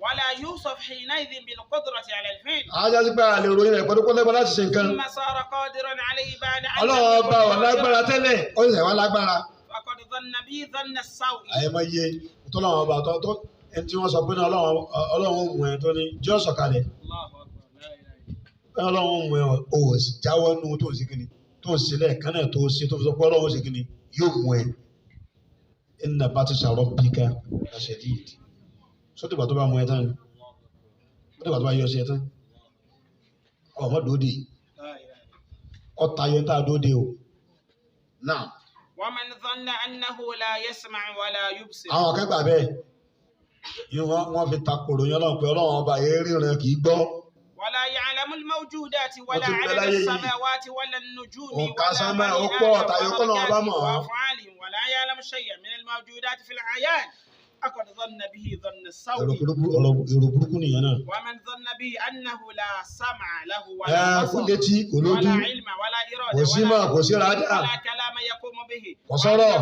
ولا يوصف حينئذ بالقدرة على الفعل. ajá sí pé àlè ròyìn rẹ̀ pẹ̀lú kọ́lẹ́bọ̀ láti ṣe nǹkan. ثم صار قادرا عليه بعد أن. Ọlọ́run ọba ò lágbára tẹ́lẹ̀ ó sì wá lágbára. فقد ظن به ظن السوء. àyèmáyé tọ́lọ́run ọba tó ẹni tí wọ́n sọ pé ní Ọlọ́run ó mú ẹ tó ní jọ́ sọ̀kalẹ̀. Ọlọ́run ó mú ẹ ò sì jáwọ́ nù tó ń ṣe kíni tó ń ṣe lẹ́ẹ̀kan náà tó ṣe tó fi sọ pé Ọlọ́run ó ṣe kíni yóò mú ẹ. inna batisha rabbika lashadid. sọ́dọ̀gbà tó bá mú ẹ tán ni sọ́dọ̀gbà tó bá yọ sí ẹ tán ọmọ dòde ọ̀tá yẹn tá a dòde o náà. ومن ظن أنه لا يسمع ولا يبصر. àwọn akẹ́gbà bẹ́ẹ̀ wọ́n fi takòrò yẹn lọ́wọ́ pé ọlọ́run ọba yẹn ríran kì í gbọ́. ولا يعلم الموجودات ولا وتبقى عدد لا السماوات ولا النجوم وقاسم ولا أقوى تايقون وبركاتهم وبما. وأفعالهم ولا يعلم شيئا من الموجودات في الأعيان فقد ظن به ظن السوء èrò burúkú nìyẹn náà. ومن ظن به أنه لا سمع له ẹ ولا kò بصر létí kò lójú ولا علم ولا إرادة kò sí mọ̀ kò sí ولا rádà ولا كلام يقوم به kò sọ̀rọ̀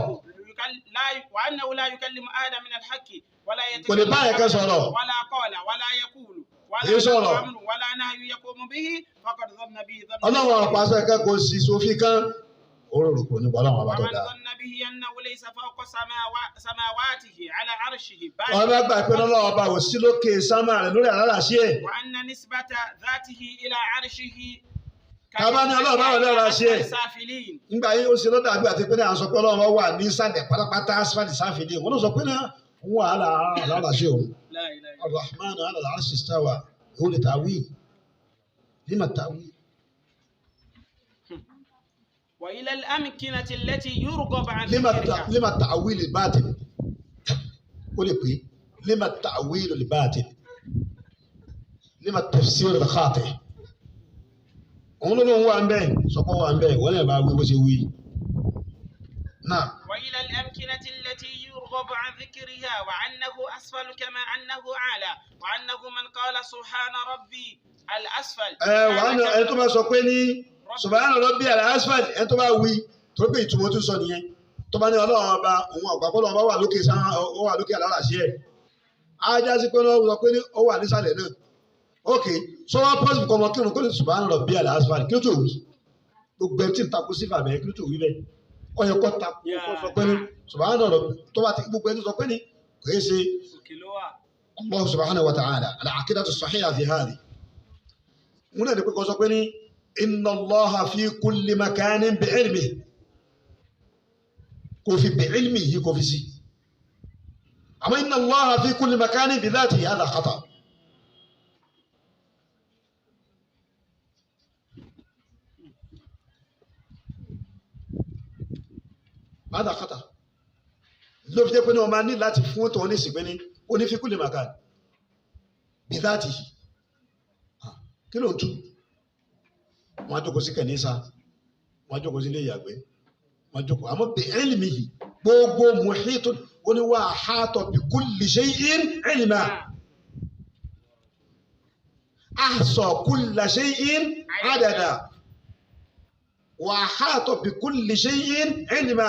وأنه لا يكلم أحدا من الحق ولا kò lè يتكلم bá ẹ̀kẹ́ sọ̀rọ̀ ولا قال ولا يقول kì í sọ̀rọ̀. ولا أمر ولا نهي يقوم به فقد ظن به ظن ọlọ́run àpàṣẹ ẹ̀kẹ́ kò sí sófin kan ó rò kò ní bọ́ ọlọ́run ọba tó ومن dáa. ظن به أنه ليس فوق سماواته على عرشه wọ́n bá gbà pé ọlọ́run ọba ò sí lókè sámà rẹ̀ lórí àlàáṣí ẹ̀. وأن نسبة ذاته إلى عرشه Kàbá ní ọlọ́run báwo lẹ́rọ ṣe é? سافلين nígbà yìí ó ṣe lọ́dọ̀ àbí àti pé ní à ń sọ pé ọlọ́run wà ní sàlẹ̀ pátápátá asfali sáfìdí wọn ló sọ pé náà wọn wà á àlàáṣí òun. لا إله إلا الرحمن على العرش استوى هو لتأويل لما التأويل وإلى الأمكنة التي يرغب عن ذكرها لما التأويل الباطل قولي بي لما التأويل الباطل لما التفسير الخاطئ òun ló ń wà ń bẹ́ẹ̀ sọ́kọ́ wà ń bẹ́ẹ̀ wọ́n lè bá wí bó ṣe wí náà. وإلى الأمكنة التي يرغب عن ذكرها وأنه أسفل كما أنه أعلى وأنه من قال سبحان ربي الأسفل wàá nà ẹni tó bá sọ pé ní subhana rabbi al-asfal ẹni tó bá wí tó pé ìtumọ̀ tó sọ nìyẹn tó bá ní ọlọ́run ọba òun ọ̀gbà kọ́ lọ́wọ́ bá wà lókè sáà ó wà lókè àlàáṣí ẹ̀ ajá sí pé wọ́n sọ pé ní ó wà nísàlẹ̀ náà ok so wọ́n pọ́sibú kọ́ ọmọ kírun kó lè subhana rabbi al-asfal kí ló tó wí gbogbo ẹni tí ń takò sífà bẹ́ẹ̀ kí ló tó wí bẹ́ẹ̀ ó yẹ kó takò kó sọ pé ní subhana rabbi tó bá ti gbogbo ẹni sọ pé ní kò yẹ ṣe Allah subhanahu wa ta'ala al-aqidatu as-sahiha fi hadhi wọn náà ní pé kó sọ pé ní inna Allaha fi kulli makanin bi ilmihi kò fi bi ilmihi kò fi sí àmọ́ inna Allaha fi kulli makanin bi dhatihi hadha khata. هذا خطأ ló fi jẹ́ pé ní wọ́n máa ní láti fún tó ní ìsìnkú ní ó ní fi kulli makan bi dhatihi kí ló ń tú wọ́n á jókòó sí kẹ̀nísà wọ́n á jókòó sí ilé ìyàgbẹ́ wọ́n á jókòó àmọ́ bi ilmihi gbogbo muhitun ó ní wa ahata bi kulli shay'in ilma ahsa kulla shay'in adada wa ahata bi kulli shay'in ilma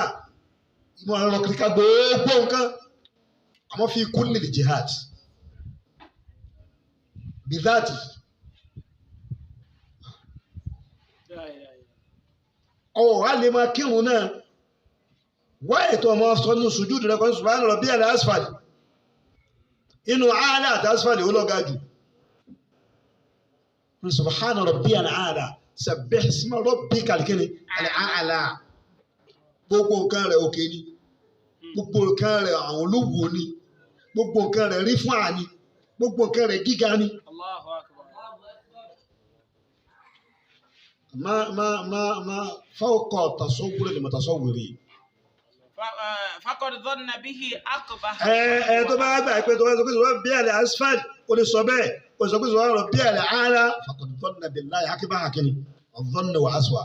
ìmọ̀ ẹ̀rọ kìríkà gbogbo nǹkan àmọ́ fi kulli li jihad bi dhati wá lè máa kírun náà wá ètò ọmọ sọ nínú sùjúdù rẹ kan subhana rabbiyal asfal inú àálà àti asfal ó lọ́ga jù subhana rabbiyal àálà sabbih isma rabbikal a'la gbogbo nǹkan rẹ̀ òkè ni gbogbo nǹkan rẹ̀ àwọn olówó ni gbogbo nǹkan rẹ̀ rí fún àní gbogbo nǹkan rẹ̀ gíga ni. Allahu akbar. ما فوق تصور المتصورين. فقد ظن به أقبح. tó bá gbà pé tó bá sọ pé sọ bí àlẹ́ asfalt ó lè sọ bẹ́ẹ̀ ó sọ pé sọ ọ̀rọ̀ bí àlẹ́ ààlà فقد ظن بالله أقبح كني الظن وأسوأ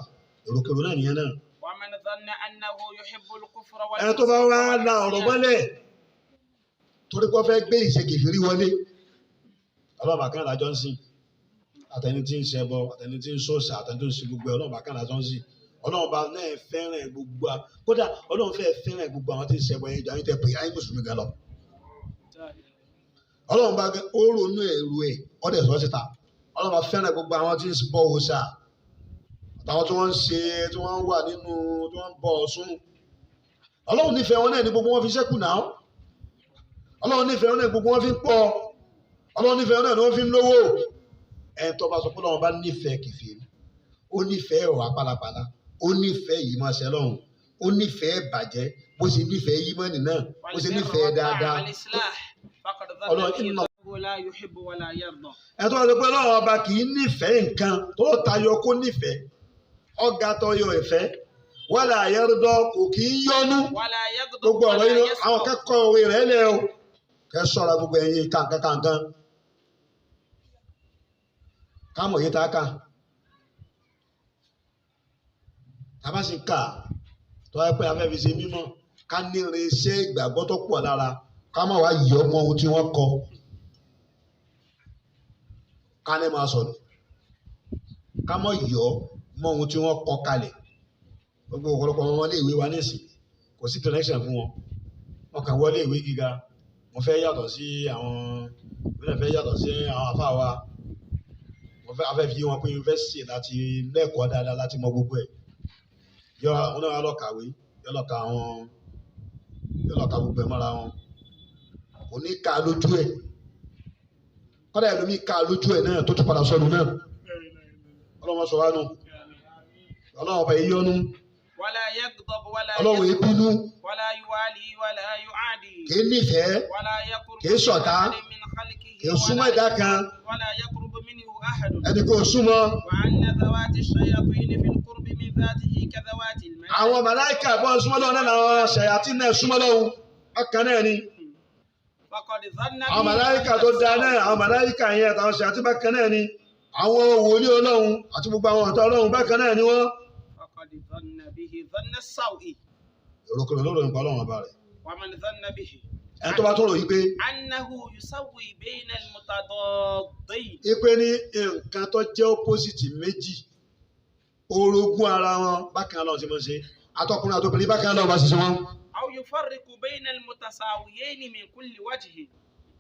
èròkèrò náà nìyẹn náà. ومن ظن أنه يحب الكفر tó bá wá la ọ̀rọ̀ mọ́lẹ̀ torí pé wọ́n fẹ́ gbé ìṣèkèfèrí wọlé ọlọ́ọ̀bà kan lájọ́ ń sìn àtẹni tí ń ṣẹbọ àtẹni tí ń ṣòṣà àtẹni tó ń ṣe gbogbo ọlọ́ọ̀bà kan lájọ́ ń sìn ọlọ́ọ̀bà náà fẹ́ràn gbogbo kódà ọlọ́ọ̀n fẹ́ràn gbogbo àwọn tí ń ṣẹbọ yẹn jọ àyìn tẹ pé àyìn mùsùlùmí gan lọ. ọlọ́ọ̀bà ó ronú èrò ẹ̀ ọ̀dẹ̀ sọ síta ọlọ́ọ̀bà fẹ́ràn gbogbo àwọn tí ń bọ òòṣà àtàwọn tí wọ́n ń ṣe tí wọ́n wà nínú tí wọ́n ń bọ Ọ̀ṣun ọlọ́run nífẹ̀ẹ́ wọn náà ní gbogbo wọn fi ṣẹ́kù náà ọlọ́run nífẹ̀ẹ́ wọn náà ní gbogbo wọn fi ń pọ̀ ọlọ́run nífẹ̀ẹ́ wọn náà ní wọ́n fi ń lówó ẹ̀ tó bá sọ pé ọlọ́run bá nífẹ̀ẹ́ kèfèrí ó nífẹ̀ẹ́ ọ̀rọ̀ apálapàla ó nífẹ̀ẹ́ yìí máa ṣe lọ́run ó nífẹ̀ẹ́ bàjẹ́ bó ṣe nífẹ̀ẹ́ yìí mọ́nì náà bó ṣe nífẹ̀ẹ́ dáadáa ọlọ́run ẹ̀ tó bá sọ pé ọlọ́run ọba kì í nífẹ̀ẹ́ nǹkan tó tayọ kó nífẹ̀ẹ́ ọ̀gá tọyọ ìfẹ́ wàlà ayẹrúdọ kò kì í yọnu gbogbo ọ̀rọ̀ yìí àwọn akẹ́kọ̀ọ́ òwe rẹ̀ lẹ̀ o kẹ́ ṣọ́ra gbogbo ẹ̀yin kankan kámọ̀ yìí tá a kà tàbá sì kà tó wáyé pé afẹ́ fi ṣe mímọ́ ká ní irinṣẹ́ ìgbàgbọ́ tó pọ̀ lára ká má wá yọ ọmọ ohun tí wọ́n kọ ká ní máa sọ̀rọ̀ ká má yọ mọ ohun tí wọ́n kọ kalẹ̀ gbogbo ọ̀pọ̀lọpọ̀ wọn lé ìwé wa nísìn kò sí direction fún wọn wọn kàn wọlé ìwé gíga wọn fẹ́ yàtọ̀ sí àwọn àfáà wa wọn fẹ́ afẹ́ fi wọn pé yunifásitì láti lẹ́kọ̀ọ́ dáadáa láti mọ gbogbo ẹ̀ yọ wọn náà lọ kàwé yọ lọ ka gbogbo ẹ̀ mọ́ra wọn kò ní ká lójú ẹ̀ kọ́dà ẹlòmíì ká lójú ẹ̀ náà tó tún padà sọnù náà ọlọ́wọ́n sọ wá nù ọlọ́wọ́n ọba yìí yọnu ọlọ́wọ́n yìí bínú kì í nífẹ̀ẹ́ kì í ṣọ̀tá kì í súnmọ́ ìdá kan ẹni kò súnmọ́. àwọn màláìkà bọ́ súnmọ́ lọ́wọ́ náà làwọn ṣàyàtì náà súnmọ́ lọ́wọ́ ọkàn náà ni. àwọn màláìkà tó da náà àwọn màláìkà yẹn àtàwọn ṣàyàtì bákan náà ni. àwọn wòlíì Ọlọ́run àti gbogbo àwọn ọ̀tá Ọlọ́run bákan náà ni wọ́n. èròkèrè ló ròyìn pa Ọlọ́run ọba rẹ̀. ẹni tó bá tó ròyìn pé. ipe ní nǹkan tó jẹ́ opposite méjì orogún ara wọn bákan náà ṣe mọ́ ṣe àtọkùnrin àtobìnrin bákan náà bá ṣiṣẹ́ wọn. أو يفرق بين المتساويين من كل وجه.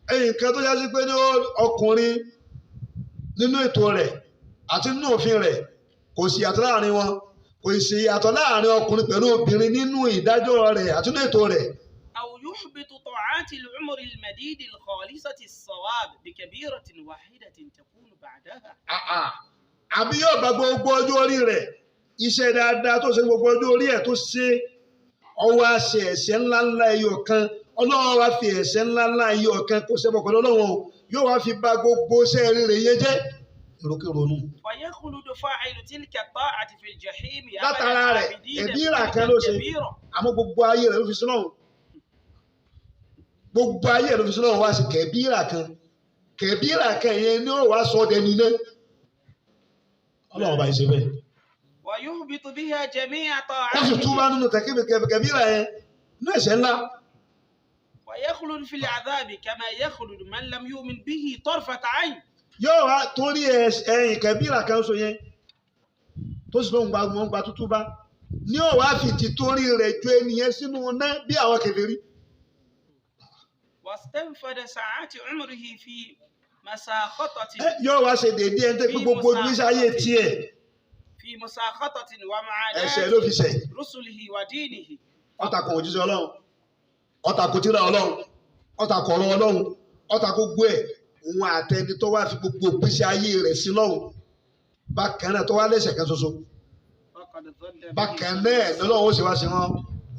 nǹkan tó yá sí pé ní ọkùnrin nínú ètò rẹ̀ àti nínú òfin rẹ̀ kò sí yàtọ̀ láàrin wọn kò sí yàtọ̀ láàrin ọkùnrin pẹ̀lú obìnrin nínú ìdájọ́ rẹ̀ àti nínú ètò rẹ̀. أو يحبط طاعات العمر المديد الخالصة الصواب بكبيرة واحدة تكون بعدها. àbí yóò bá gbogbo ọjọ́ orí rẹ̀ iṣẹ́ dáadáa tó ṣe gbogbo ọjọ́ orí ẹ̀ tó ṣe ọwọ́ àṣẹ ẹ̀ṣẹ̀ ńláńlá ẹyọ kan Ọlọ́run wá fi ẹ̀ṣẹ̀ ńláńlá ẹyọ kan kó ṣẹbọ pẹ̀lú Ọlọ́run yóò wá fi bà gbogbo iṣẹ́ rere yẹn jẹ́ ìrókèrònú. ويخلد فاعل تلك الطاعة في الجحيم. látara rẹ̀ ẹ̀bíra kan ló ṣe àmọ́ gbogbo ayé rẹ̀ ló fi sílọ́hùn gbogbo ayé rẹ̀ ló fi sílọ́hùn wá sí kẹ̀bíra kan yẹn ni ó wá sọ ọ́ dẹni náà Ọlọ́run bá yìí ṣe bẹ́ẹ̀. ويهبط بها جميع طاعات. wọ́n sì tún bá nínú kẹ̀bíra yẹn ní ẹ̀ṣẹ̀ ńlá. ويخلد في العذاب كما يخلد من لم يؤمن به طرفة عين. yóò wá torí ẹ̀yìn kẹ̀bíra kan so yẹn tó sì lóun gba tútú bá ní ó wá fi ti torí rẹ̀ ju ẹnìyẹn sínú iná bí àwọn kèfèrí. واستنفد ساعات عمره في مساخطة. yóò wá ṣe déédéé ẹni tó pé gbogbo ìgbésí ayé tiẹ̀. في مساخطة ومعاداة ẹ̀ṣẹ̀ ló fi ṣẹ̀. رسله ودينه. ó tako òjíṣẹ́ Ọlọ́run ó tako tírà Ọlọ́run ó tako ọ̀rọ̀ Ọlọ́run ó tako gbogbo ẹ̀ òun àtẹni tó wá fi gbogbo ìgbésí ayé rẹ̀ sí lọ́hùn bákan náà tó wá lẹ́ṣẹ̀ kan ṣoṣo bákan náà ní Ọlọ́run ó sì wá sí wọn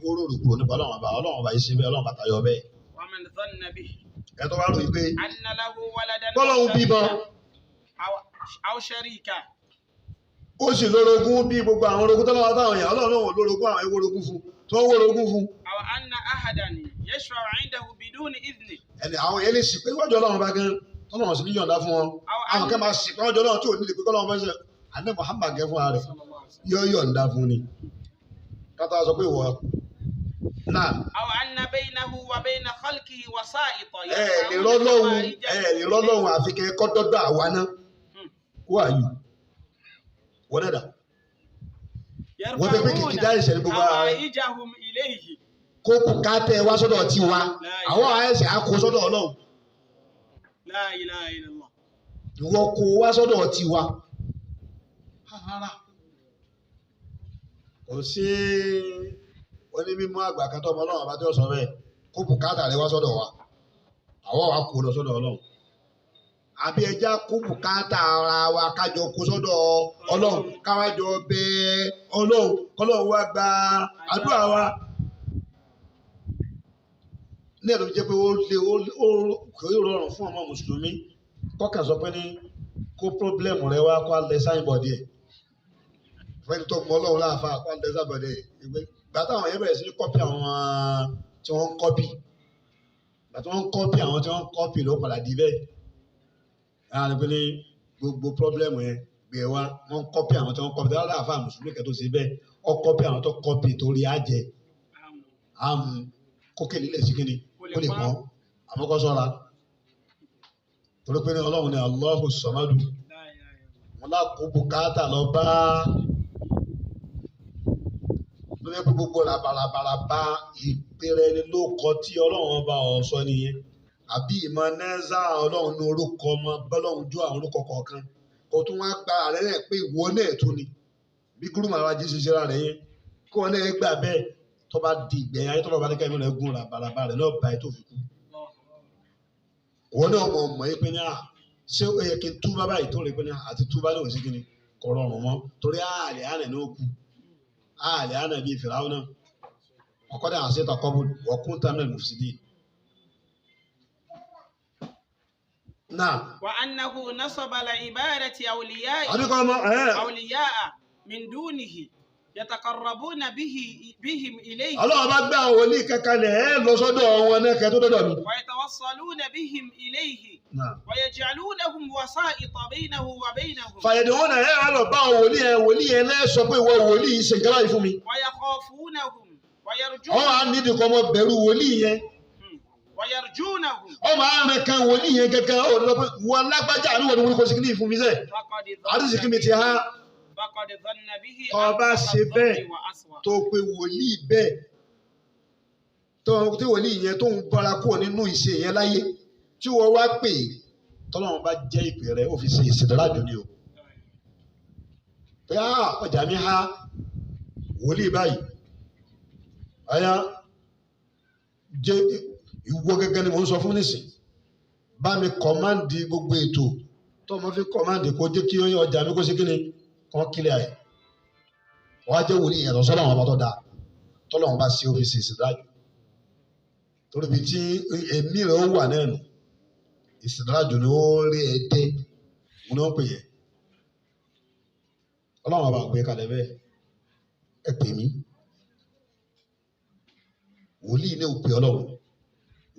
oró rògbò nípa Ọlọ́run ọba yìí ṣe bẹ́ẹ̀ Ọlọ́run bàtà yọ bẹ́ẹ̀. ومن ظن به. ẹ tó bá ròyìn pé أن له ولدا Ọlọ́run bímọ أو شريكا. ó sì lórogún bí gbogbo àwọn orogún tọ́lọ́wọ́ táwọn èèyàn Ọlọ́run náà lórogún àwọn ewórogún fún tó wórogún fún. أو أن أحدا يشفع عنده بدون إذنه. ẹni àwọn èèyàn lè sì pé wájú Ọlọ́run bá gan Ọlọ́run sì ní yọ̀ǹda fún wọn àwọn kan máa sì pé wájú Ọlọ́run tí ò ní lè pé kọ́lọ́run bá ṣe àná Muhammad gẹ́ fún ààrẹ yóò yọ̀ǹda fún ni kátà sọ pé wọ́n náà. أو أن بينه وبين خلقه وسائط. lè rọ́lọ́hún àfi kẹ́ kọ́ dọ́dọ̀ àwa náà who are you wọ́n dẹ̀dà wọ́n fẹ́ pé kìkì dá ìṣẹ̀lẹ̀ gbogbo ara rẹ̀ حوائجهم إليه. kó bùkátà wá sọ́dọ̀ ti wa àwọn àyẹ̀sẹ̀ á kó sọ́dọ̀ Ọlọ́run لا إله إلا الله. ìwọ kó wá sọ́dọ̀ ti wa. kò sí onímọ̀ àgbà kan tó ọmọ Ọlọ́run àbájọ sọ bẹ́ẹ̀ kó bùkátà rẹ̀ wá sọ́dọ̀ wa àwọn wa kó lọ sọ́dọ̀ Ọlọ́run àbí ẹja kó bùkátà ara wa kájọ kó sọ́dọ̀ Ọlọ́run káwájọ bẹ Ọlọ́run kọ́lọ́run wá gba àdúrà wa. ní ẹ̀rọ jẹ́ pé kò rọrùn fún ọmọ mùsùlùmí kọ́kà sọ pé ní kó pírọ́blẹ́mù rẹ wá kó alẹ́ sáyìnbọ̀dì ẹ̀ fẹ́ni tó mọ Ọlọ́run láàfà kó alẹ́ sáyìnbọ̀dì ẹ̀ ìgbà táwọn yẹn bẹ̀rẹ̀ sí ní kọ́pì àwọn tí wọ́n ń kọ́pì àti wọ́n ń kọ́pì àwọn tí wọ́n ń kọ́pì ló padà di bẹ́ẹ̀ àwọn àti pé ní gbogbo pọ́blẹ́mù yẹn gbé wá wọ́n ń kọ́pì àwọn tí wọ́n ń kọ́pì dáadáa àfa mùsùlùmí kẹ́tó ṣe bẹ́ẹ̀ ọ kọ́pì àwọn tó kọ́pì torí àjẹ àmú kókè nílẹ̀ sí kíni ó lè pọ́n àmọ́kọ́ sọ́ra torí pé ní ọlọ́run ní Allahu Samadu wọn lákòó bùkátà lọ bá lórí gbogbo làbàràbàràbà ìpèrè ni ló kọ tí ọlọ́run ọba ọ̀sọ́ nìyẹn àbí ìmọ̀ nẹ́ẹ̀sà ọlọ́run ní orúkọ ọmọ bọ́lọ́run jó àwọn orúkọ kọ̀ọ̀kan kò tún wá gba ààrẹ rẹ̀ pé ìwọ náà tún ni bí gúrú màá wájú ṣe ṣera rẹ̀ yẹn kí wọn náà gbà bẹ́ẹ̀ tó bá di ìgbẹ̀yìn ayé tó bá ní kẹ́mi rẹ̀ gún làbàràbà rẹ̀ náà bá ẹ tó fi kú. òun náà mọ̀ yín pé ní ṣé ó yẹ kí n túbá báyìí tó rí pé ní àti túbá ní òsì kìíní kò rọrùn mọ́ torí àlẹ́ àná ní ó kú àlẹ́ àná bíi fìràwọ́ náà ọkọ̀dà àṣẹ takọ́bù wọ́kún tamil mufsidi. náà. wa annahu nasaba la ibadati awliya'a min dunihi yataqarrabuna bihim ilayhi. ọlọ́run bá gbé àwọn wòlíì kankanlẹ̀ ẹ́ lọ sọ́dọ̀ wọn náà kẹ́ tó dọ́dọ̀ mi. wa yatawassaluna bihim ilayhi. wa yaj'alunahum wasa'ita baynahu wa baynahum. fàyẹ̀dẹ̀wọ̀n náà ẹ̀ wá lọ bá àwọn wòlíì yẹn lẹ́sọ pé ìwọ wòlíì ṣe nǹkan báyìí fún mi. wa yakhafunahum wa yarjunahum. ọ máa nídìí kọ́ mọ bẹ̀rù wòlíì yẹn. wa yarjunahum. ọ máa rìn kan wòlíì yẹn gẹ́gẹ́ wọn lágbájá àríwọ̀ ni wọ́n kò sí kí ní ìfún mi sẹ́ àdìsí kí mi ti há. ọba ṣe bẹ́ẹ̀ tó pe wòlíì bẹ́ẹ̀ tí wòlíì yẹn tó ń bọ́ra kúrò nínú ìṣe yẹn láyé tí wọ́n wá pè tọ́lọ́run bá jẹ́ ìpè rẹ̀ ó fi ṣe ìṣèdájú ni o. pé ọjà mi há wòlíì báyìí àyà jẹ́ ìwọ gẹ́gẹ́ ni mò ń sọ fún nísìn bá mi kọ̀máǹdì gbogbo ètò tó mo fi kọ̀máǹdì kó jẹ́ kí ọjà mi kó ṣe kí ni kàn kílẹ̀ ayé wọ́n á jẹ́ wòlíì yẹn lọ́sọ́dọ̀ àwọn ọba tó dáa tọ́lọ́run bá ṣe ọ́fíìsì ìsìdájú torí bí tí èmi rẹ̀ ó wà náà nù ìsìdájú ni ó rí ẹdẹ wọn náà pè yẹ ọlọ́run ọba àgbẹ̀ kalẹ̀ bẹ́ẹ̀ ẹ pè mí wòlíì ní òpè ọlọ́run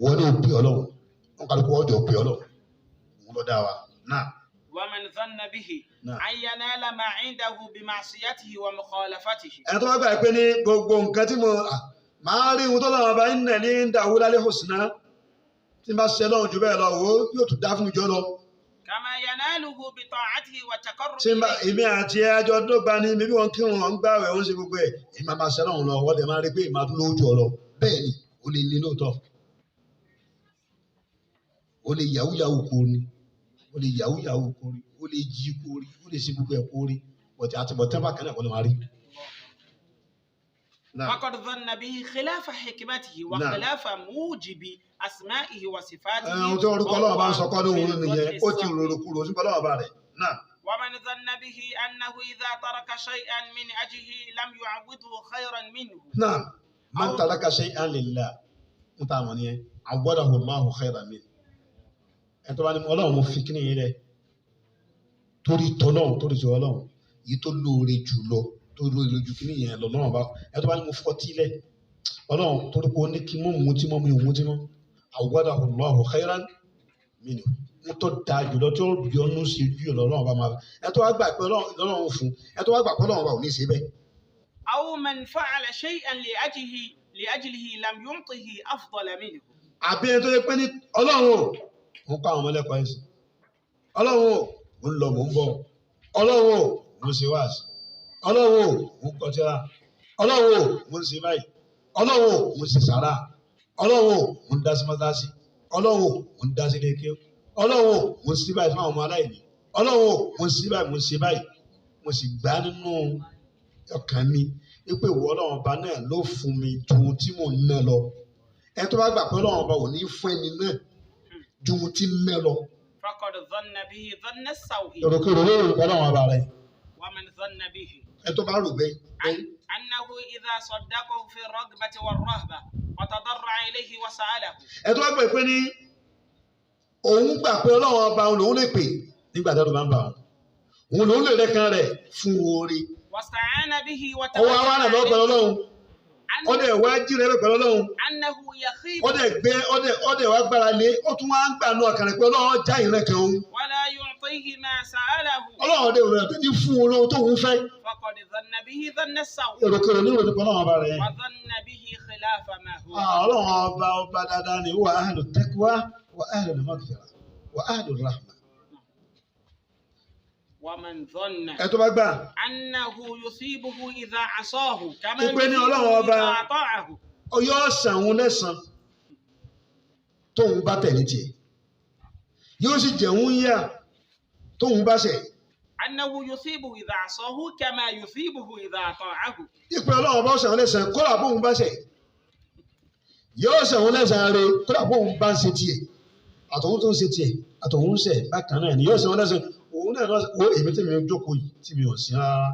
wọ́n ní òpè ọlọ́run wọn kàlùkù ọjọ́ òpè ọlọ́run wọn lọ dá wa náà. ومن ظن به أن ينال ما عنده بمعصيته ومخالفته. ẹni tó bá gbà pé ní gbogbo nǹkan tí mo máa rí ohun tó lọ́wọ́ bá ń nẹ̀ ní dàwó lálẹ́ husna tí n bá ṣe lọ́run jù bẹ́ẹ̀ lọ wò ó yóò tún dá fún ìjọ lọ. كما يناله بطاعته وتقربه. tí èmi àti ẹjọ́ dọ́gba ni mi bí wọ́n kírun wọn gbá rẹ̀ wọ́n ṣe gbogbo ẹ̀ èmi máa ṣe lọ́run lọ wọ́n dẹ̀ máa rí pé èmi máa tún lówó jù ọ lọ bẹ́ẹ̀ ni ó lè ní lóòótọ́ ó lè yahoo kórí ó lè yahoo kórí ó lè jí kórí ó lè ṣe gbogbo ẹ̀ kórí bọ̀tí àti bọ̀tí bá kẹ́lẹ́ kọ́ ló máa rí. فقد ظن به خلاف حكمته وخلاف موجب أسمائه وصفاته. ohun tí orúkọ Ọlọ́run bá ń sọ kọ́ ní òun nìyẹn ó ti rorò kúrò sí Ọlọ́run bá rẹ̀ náà. ومن ظن به أنه إذا ترك شيئا من أجله لم يعوضه خيرا منه. نعم من ترك شيئا لله ń tà wọ́n nìyẹn عوضه الله خيرا منه. ẹ̀ tó bá ní Ọlọ́run mo fi kíní yẹn rẹ̀ torí tọ́lọ́run torí ti Ọlọ́run yìí tó lóore jù lọ tó lóore lójú kíní yẹn lọ lọ́wọ́ bá ẹ̀ tó bá ní mo fọ́ tílẹ̀ Ọlọ́run torí pé ó ní kí mọ́ mu tí mọ́ mi ò mu tí mọ́ عوضه الله خيرا منه ń tó da jùlọ tí ó yọnu sí ju Ọlọ́run bá máa ẹ̀ tó wá gbà pé Ọlọ́run fún ẹ̀ tó wá gbà pé Ọlọ́run bá ò ní í ṣe bẹ́ẹ̀. أو من فعل شيئا لأجله لم يعطه أفضل منه. àbí ẹni tó yẹ pé ní Ọlọ́run ò ń kọ́ àwọn ọmọlẹ́kọ̀ọ́ ẹ̀sìn Ọlọ́run ò ń lọ mò ń bọ̀ Ọlọ́run ò ń ṣe wáàsí Ọlọ́run ò ń kọtíra Ọlọ́run ò ń ṣe báyìí Ọlọ́run ò ń ṣe sàrà Ọlọ́run ò ń dá sí mọ́tàsí Ọlọ́run ò ń dá sí lékè Ọlọ́run ò ń ṣe báyìí fún àwọn ọmọ aláìní Ọlọ́run ò ń ṣe báyìí mo ṣe báyìí mo sì gbá nínú ọkàn mi wípé ìwọ Ọlọ́run ọba náà ló fún mi ju tí mò ń ná lọ ẹ tó bá gbà pé Ọlọ́run ọba ò ní fún ẹni náà ju tí ń ná lọ. فقد ظن به ظن السوء. èròkèrò ló rò Ọlọ́run ọba rẹ. ومن ظن به. ẹ tó bá rò bẹ́ẹ̀. أنه إذا صدقه في الرغبة والرهبة وتضرع إليه وسأله. ẹ tó bá gbà pé ní òun gbà pé Ọlọ́run ọba òun lè pè nígbà tó bá ń bà òun lòun lè rẹ́kan rẹ̀ fún oore. واستعان به ọwọ́ àwọn àná lọ́gbọ̀n Ọlọ́run. ọdẹ wá jíire pẹ̀lú Ọlọ́run أنه يخيب ọdẹ wá gbára lé ó tún wá ń gbà náà kàrẹ pé Ọlọ́run já ìrẹ́ kan òun ولا يعطيه ما سأله Ọlọ́run ọdẹ òun rẹ̀ tó ní fún olówó tó ń fẹ́ فقد ظن به ظن السوء èròkèrò ní ìròyìn Ọlọ́run ọba rẹ̀ وظن به خلاف ما هو. Ọlọ́run ọba dáadáa ni wà áhàlù taqwa wà áhàlù maghfirah wà áhàlù rahma ومن ظن ẹ tó bá gbà أنه يصيبه إذا عصاه كما Ìpè ní يصيبه Ọlọ́run ọba. إذا أطاعه yóò san òun lẹ́san tóun bá tẹ̀lé tiẹ̀ yóò sì jẹun yá tóun bá ṣẹ̀ أنه يصيبه إذا عصاه كما يصيبه إذا أطاعه. ìpè Ọlọ́run bá san òun lẹ́san kódà bóun bá ṣẹ̀ yóò san òun lẹ́san rẹ̀ kódà bóun bá ń ṣe tiẹ̀ àtọ̀hún tó ń ṣe tiẹ̀ àtọ̀hún ń ṣẹ̀ bákan náà ni yóò san òun lẹ́san òun náà lọ wo èmi tí mi ò jókòó yìí tí mi ò sí rárá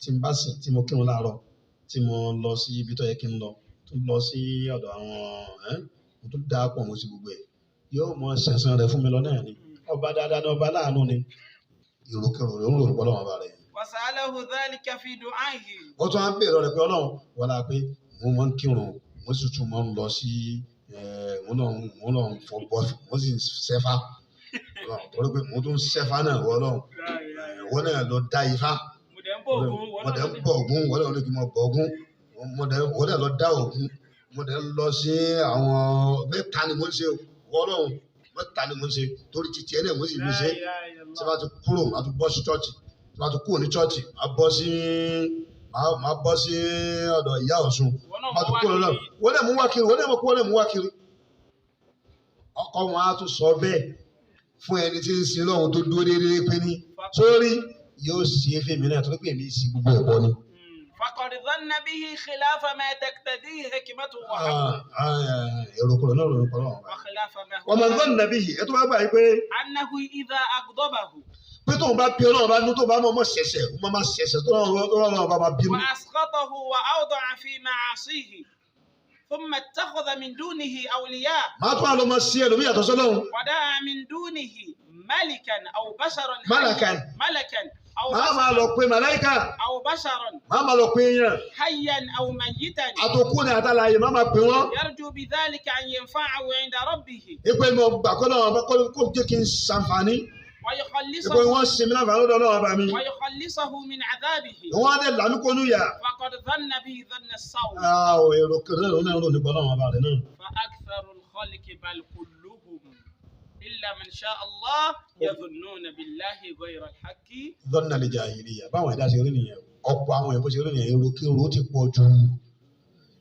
tí n bá sìn tí mo kírun láàárọ̀ tí mo lọ sí ibi tó yẹ kí n lọ tó lọ sí ọ̀dọ̀ àwọn mo tó dáa pọ̀ mo sì gbogbo ẹ̀ yóò mọ ṣẹ̀san rẹ̀ fún mi lọ náà ni ọba dáadáa ni ọba láàánú ni ìròkèrò rẹ̀ ń rò pọ̀ lọ́wọ́ rẹ̀. وسأله ذلك في دعائه. ó tún á ń bèèrè rẹ̀ pé Ọlọ́run wọ́n la pé mo máa ń kírun mo sì tún máa ń lọ sí mo náà ń fọ bọ́ọ̀fù mo sì ń ṣẹ́fà torí pé mo tún ń ṣẹ́fà náà wọ́n náà lọ dá ifá mo dẹ̀ ń bọ̀ Ògún wọ́n náà ló kí n mọ bọ̀ Ògún wọ́n náà lọ dá Ògún mo dẹ̀ ń lọ sí àwọn mẹ́ta ni mo ń ṣe Ọlọ́run mẹ́ta ni mo ń ṣe torí títí ẹ̀ náà mo sì ń ṣe tí wọ́n ti kúrò máa tún bọ́ sí chọ́ọ̀chì tí wọ́n ti kúrò ní chọ́ọ̀chì máa bọ́ sí ọ̀dọ̀ ìyá Ọ̀ṣun máa tún kúrò náà wọ́n náà mú wá kiri wọ́n náà mú wá kiri ọkọ wọn á tún sọ bẹ́ẹ̀ fún ẹni tí ń sin lọ́hùn tó dúró déédéé pé ní sórí yóò ṣe é fèmí náà torí pé èmi sì gbogbo ẹ̀bọ ni. فقد ظن به خلاف ما تقتضيه حكمته èrò kúrò náà lórí kọ́lọ́ وخلاف ما هو. wọ́n máa ń gbọ́n nàbí yìí ẹ tó bá gbà yìí pé أنه إذا أغضبه pé tóun bá bí Ọlọ́run bá nú tó bá mọ̀ ṣẹ̀ṣẹ̀ ó máa ṣẹ̀ṣẹ̀ tó Ọlọ́run bá máa bínú. وأسقطه وأوضع في معاصيه ثم اتخذ من دونه أولياء. máa tún àlọ́ máa ṣí ẹlòmíì yàtọ̀ sọ́lọ́run. ودعا من دونه ملكا أو بشرا ملكا أو máa lọ pé màláìkà أو بشرا máa lọ pé èèyàn حيا أو ميتا àtòkù ni àtàlàyé máa pè wọ́n. يرجو بذلك أن ينفعه عند ربه ìpè mi ò gbà kọ́ náà kó jẹ́ kí n ṣàǹfààní. ìpè ويخلصه wọ́n ṣe mí láǹfààní lọ́dọ̀ Ọlọ́run bá mi. ويخلصه من عذابه. wọ́n á dẹ̀ lànà kónú yà. فقد ظن به ظن السوء. èrò kẹrẹ ló náà ló ní bọ́lá wọn bá rẹ̀ náà. فأكثر الخلق بل كلهم إلا من شاء الله يظنون بالله غير الحق. dhanna al-jahiliyya báwọn ẹ̀dá ṣe rí nìyẹn ọ̀pọ̀ àwọn ẹ̀bùn ṣe rí nìyẹn èròkèrò ti pọ̀ jù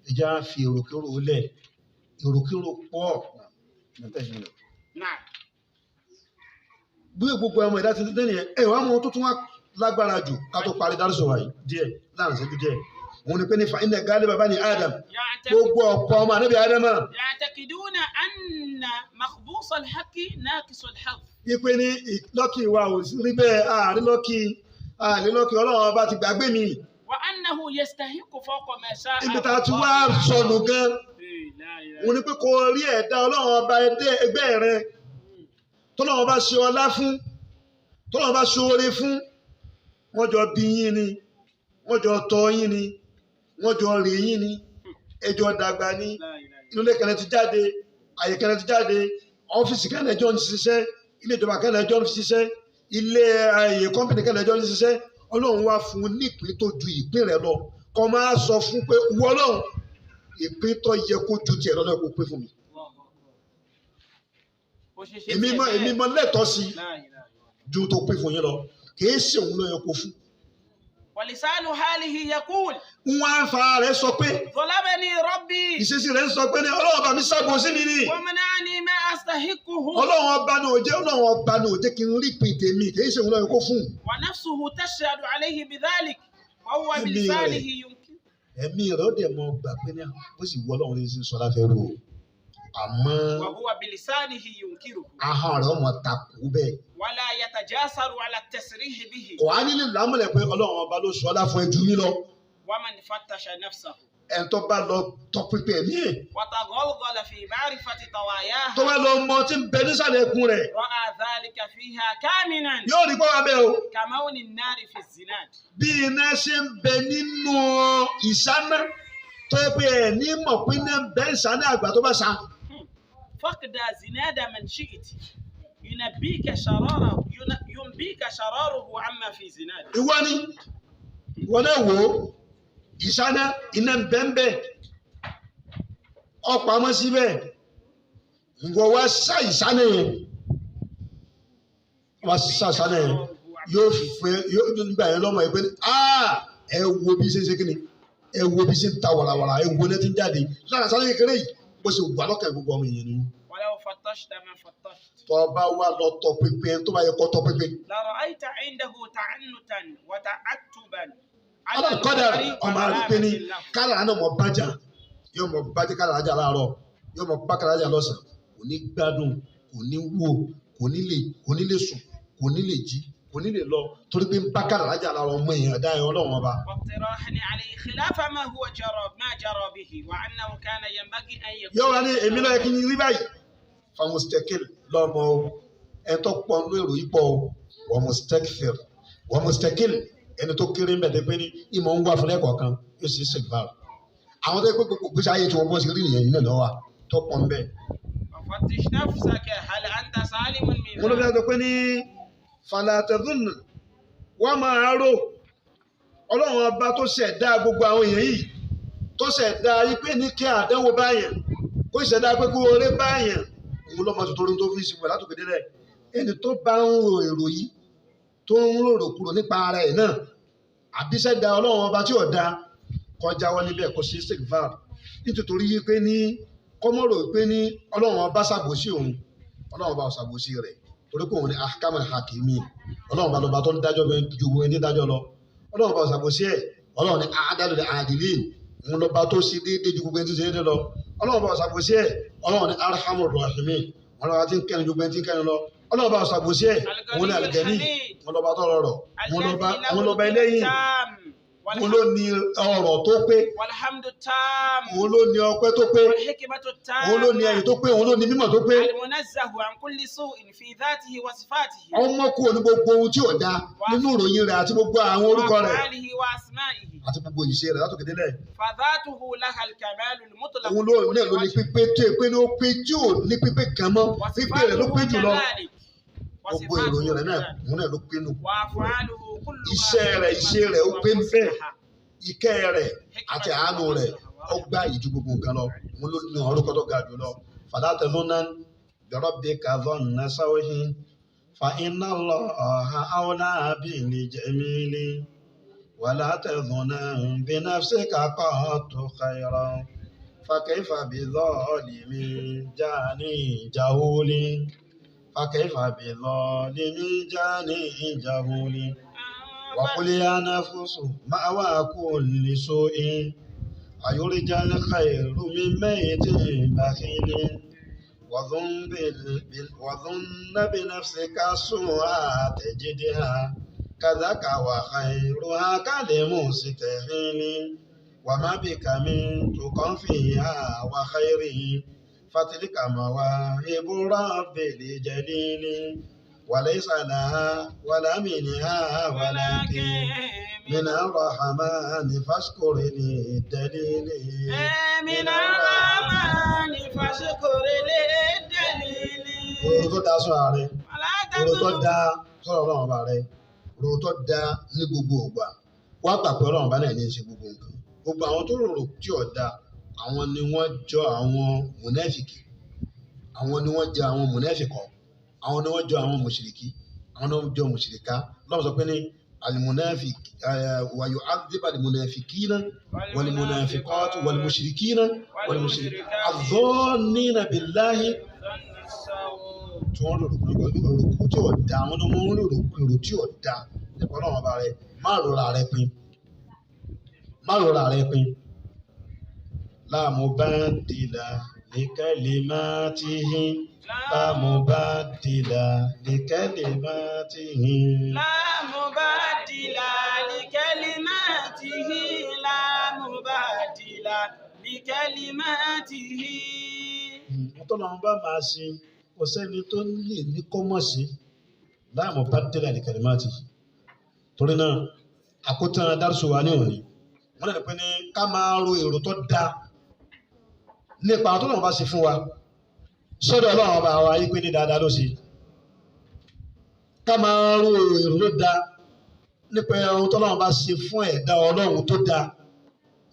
ìjà fi èròkèrò lẹ̀ èròkèrò pọ̀. نعم. bí gbogbo ọmọ ẹ̀dá ti tẹ́tẹ́ nìyẹn ẹ̀ wá mọ tó tún wá lágbára jù ká tó parí dárúsọ wáyé díẹ̀ láàrin ṣẹ́jú díẹ̀ òun ni pé ní fa inna ghaliba bani Adam gbogbo ọ̀pọ̀ ọmọ ànábì Ádámà. يعتقدون أن مخبوص الحق ناقص الحظ. ipe ní lọ́kì wa ò rí bẹ́ẹ̀ àárín lọ́kì Ọlọ́run ọba ti gbàgbé mi. وأنه يستحق فوق ما شاء. ibi tá a ti wá sọnù gan òun ni pé kò rí ẹ̀dá Ọlọ́run ọba ẹgbẹ́ rẹ tọ́lọ́run bá ṣe ọlá fún tọ́lọ́run bá ṣe oore fún wọ́n jọ bí yín ni wọ́n jọ tọ́ yín ni wọ́n jọ rè yín ni ẹjọ́ dàgbà ní inú ilé kẹlẹ́ ti jáde àyè kẹlẹ́ ti jáde ọ́fíìsì kẹlẹ́ jọ ń ṣiṣẹ́ ilé ìjọba kẹlẹ́ jọ ń ṣiṣẹ́ ilé àyè kọ́mpìnì kẹlẹ́ jọ ń ṣiṣẹ́ Ọlọ́run wá fún un ní ìpín tó ju ìpín rẹ̀ lọ kọ́ máa sọ fún pé wọ́ Ọlọ́run ìpín tó yẹ kó ju tiẹ̀ lọ́dọ̀ kó pín fún mi. èmi mọ lẹ́tọ̀ọ́ sí ju tó pín fún yín lọ kìí ṣe òun ló yẹ kó fún. ولسان حاله يقول. wọ́n á fa rẹ̀ sọ pé. ظلمني ربي. ìṣesí rẹ̀ sọ pé ní Ọlọ́run bá mi ṣàbò sí mi ni. ومنعني ما أستحقه. Ọlọ́run ọba ní òjé kí n rí ìpín tèmi kìí ṣe òun ló yẹ kó fún. ونفسه تشهد عليه بذلك وهو بلسانه ينكر. ẹ̀mí rẹ̀ ó dẹ̀ mọ gbà pé ní bó sì wọ Ọlọ́run ní sí sọ láfẹ́ rò àmọ́. وهو بلسانه ينكره. ahọ́n rẹ̀ ọmọ takò bẹ́ẹ̀. ولا يتجاسر على التصريح به. kò á nílò lámúlẹ̀ pé Ọlọ́run ọba ló sọ ọlá fún ẹjú mi lọ. ومن فتش نفسه. ẹ̀ tó bá lọ tọpinpin ẹ̀mí ẹ̀. وتغلغل في معرفة طواياها. tó bá lọ mọ tí ń bẹ nísàlẹ̀ ẹkùn rẹ̀. رأى ذلك فيها كامنا. yóò rí bọ́wá bẹ́ẹ̀ o. كمون النار في الزناد. bí iná ṣe ń bẹ nínú ìṣáná tó yẹ pé ẹ̀ ní mọ̀ pé ní bẹ́ẹ̀ sá ní àgbà tó bá sá. فقد زناد من شئت ينبيك شراره عما في زناد. ìwọ ni ìwọ náà wò ó ìsáná iná bẹ́ẹ̀ ọ̀pamọ́ síbẹ̀ ìwọ wá sá ìsáná yẹn wá sá ìsáná yẹn yóò nígbà yẹn lọ́mọ yẹn pé ẹ wo bí ṣe ń ṣe kí ni ẹ wo bí ṣe ń ta wàràwàrà ẹ wo ní ti ń jáde lára sáré kékeré yìí bó ṣe wà lọ́kàn gbogbo ọmọ yẹn ni. ولو فتشت ما فتشت. tó bá wà lọ tọpinpin tó bá yẹ kó tọpinpin. لرأيت عنده تعنتا وتعتبا. kọ́dà ọmọ àdúgbò ni kára àná mọ̀ bájà yóò mọ̀ bájà kára àjà láàárọ̀ yóò mọ̀ bá kára àjà lọ́sàn-án kò ní gbádùn kò ní wò kò ní lè sùn kò ní lè jí kò ní lè lọ torí pé ń bá kára àjà láàárọ̀ ọmọ èèyàn dá ẹ ọlọ́run ọba. واقتراحا عليه خلاف ما هو ما جرى به وأنه كان ينبغي أن يكون. yóò wá ní èmi náà kí n rí báyìí famustekil lọ́mọ ẹ tó pọ̀ nínú èrò yìí pọ̀ wọ́n mustekil ẹni tó kéré mbẹ tẹ pé ní ìmọ̀ ń wá fún ẹ̀kọ́ kan yóò sì ṣe gbà àwọn tó yẹ pé gbogbo gbèsè ayé tí wọ́n bọ́ sí rí nìyẹn yìí náà lọ́wọ́ tó pọ̀ mbẹ. فتش نفسك هل أنت سالم من mo ló fi sọ pé ní falatẹ́dùn wọ́n máa rò ọlọ́run ọba tó ṣẹ̀dá gbogbo àwọn èèyàn yìí tó ṣẹ̀dá yìí pé ní kí àdánwò báyẹn kó ṣẹ̀dá pé kó oore báyẹn òun lọ́mọ tó torí tó fi ṣubú ẹ̀ látòkè délẹ̀ ẹni tó bá ń ro èrò yìí tó ń rorò kúrò nípa ara ẹ̀ náà àbíṣẹ́dá ọlọ́run ọba tí ò da kọjá wọn níbẹ̀ kó ṣe sèkvar nítorí yìí pé ní kọ́mọ́rò pé ní ọlọ́run ọba ṣàbòsí òun ọlọ́run ọba ṣàbòsí rẹ̀ torí pé òun ni ahkamul hakimin ọlọ́run ọba lọ́ba tó ń dájọ́ bẹ́ẹ̀ ju ẹni dájọ́ lọ ọlọ́run ọba ṣàbòsí ẹ̀ ọlọ́run ni adalul adilin òun lọ́ba tó ṣe déédéé ju gbogbo ẹni tó ṣe déédéé lọ ọlọ́run ọba ṣàbòsí ẹ̀ ọlọ́run ni arhamur rahimin ọlọ́run ti ń kẹ́ni ju gbogbo ẹni tí ń kẹ́ni lọ ọlọ́run ọba ṣàbòsí ẹ̀ òun ni àlùgẹ́ni òun lọ́ba tó rọrọ̀ òun lọ́ba eléyìí òun ló ní ọrọ̀ tó pé والحمد التام òun ló ní ọpẹ́ tó pé والحكمة التامة òun ló ní ẹ̀yìn tó pé òun ló ní mímọ̀ tó pé المنزه عن كل سوء في ذاته وصفاته ọmọ kú ní gbogbo ohun tí ò da nínú ìròyìn rẹ̀ àti gbogbo àwọn orúkọ rẹ̀ وأفعاله وأسمائه àti gbogbo ìṣe rẹ̀ látòkè délẹ̀ فذاته لها الكمال المطلق òun ló náà ló ní pípé tó pé ní ó pé tí ò ní pípé kan mọ́ pípé rẹ̀ ló pé jùlọ gbogbo ìròyìn rẹ̀ náà òun náà ló pé nù وأفعاله كلها ìṣe rẹ̀ ó pé ń bẹ́ẹ̀ ìkẹ́ rẹ̀ àti àánú rẹ̀ ó gbá ìjú gbogbo nǹkan lọ òun ló ní orúkọ tó ga jù lọ fàdátẹ̀lónà birabbika dhanna sawhin fa inna Allaha awla bil jamili wala tadhunna bi nafsika qattu khayran fa kayfa bi zalimin jani jahuli fa kayfa bi zalimin jani jahuli. وقل يا نفس مأوى كل سوء أيرجى الخير من ميت بخيل وظن بنفسك السوء تجدها كذاك وخيرها كالمستحيل وما بك من تقى فيها وخيره فتلك مواهب رب الجليل وليس لها ولا منها ولكن من الرحمن فاشكر للدليل من الرحمن فاشكر للدليل. Òrò tó da sọ̀rọ̀ rẹ̀, òrò tó da sọ̀rọ̀ ọlọ́run ọba rẹ̀, òrò tó da ní gbogbo ìgbà, wá gbà pé ọlọ́run ọba náà ní í ṣe gbogbo nǹkan. Gbogbo àwọn tó rò tí ò da, àwọn ni wọ́n jọ àwọn mùnáfìkì, àwọn ni wọ́n jọ àwọn mùnáfìkọ̀. Àwọn ni wọ́n jọ àwọn mùṣìríkí àwọn ni wọ́n jọ mùṣìríká lọ́wọ́ sọ pé ní alimunafik wa yu'adhib alimunafikina walimunafikati walimushirikina walimushirikati adh-dhannina billahi tí wọ́n lòrò kúrò tí ò da àwọn ni wọ́n lòrò kúrò tí ò da nípa ọlọ́run ọba rẹ má rọra rẹ pin la mubaddila li kalimatihi. لا مبدل لكلماته لا مبدل لكلماته لا مبدل لكلماته. Ọlọ́run bá máa ṣe kò sẹ́ni tó lè ní kó mọ̀ sí لا مبدل لكلماته. Torí náà àkótán dárúsù wa ní òní wọ́n lè pè ní ká máa ro èrò tó dáa nípa àwọn tó lọ́wọ́ bá ṣe fún wa sọ́dọ̀ ọlọ́run ọba wa yí pé ní dáadáa ló ṣe ká máa ro èrò tó dáa nípa ohun tó lọ́wọ́ bá ṣe fún ẹ̀dá ọlọ́run tó dáa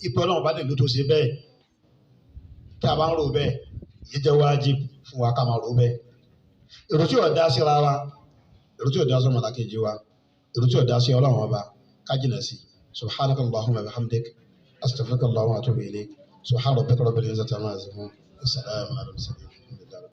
ipò ọlọ́run bá lè ló tó ṣe bẹ́ẹ̀ tí a bá ń rò bẹ́ẹ̀ yìí jẹ́ wájib fún wa ká máa rò bẹ́ẹ̀ èrò tí ò dá sí rárá èrò tí ò dá sí ọmọlàkejì wa èrò tí ò dá sí ọlọ́run ọba ká jìnà sí subhanaka allahumma wa bihamdik astaghfiruka allahumma wa atubu ilayk subhana rabbika rabbil izzati amma yasifun wa salamun ala al mursalin.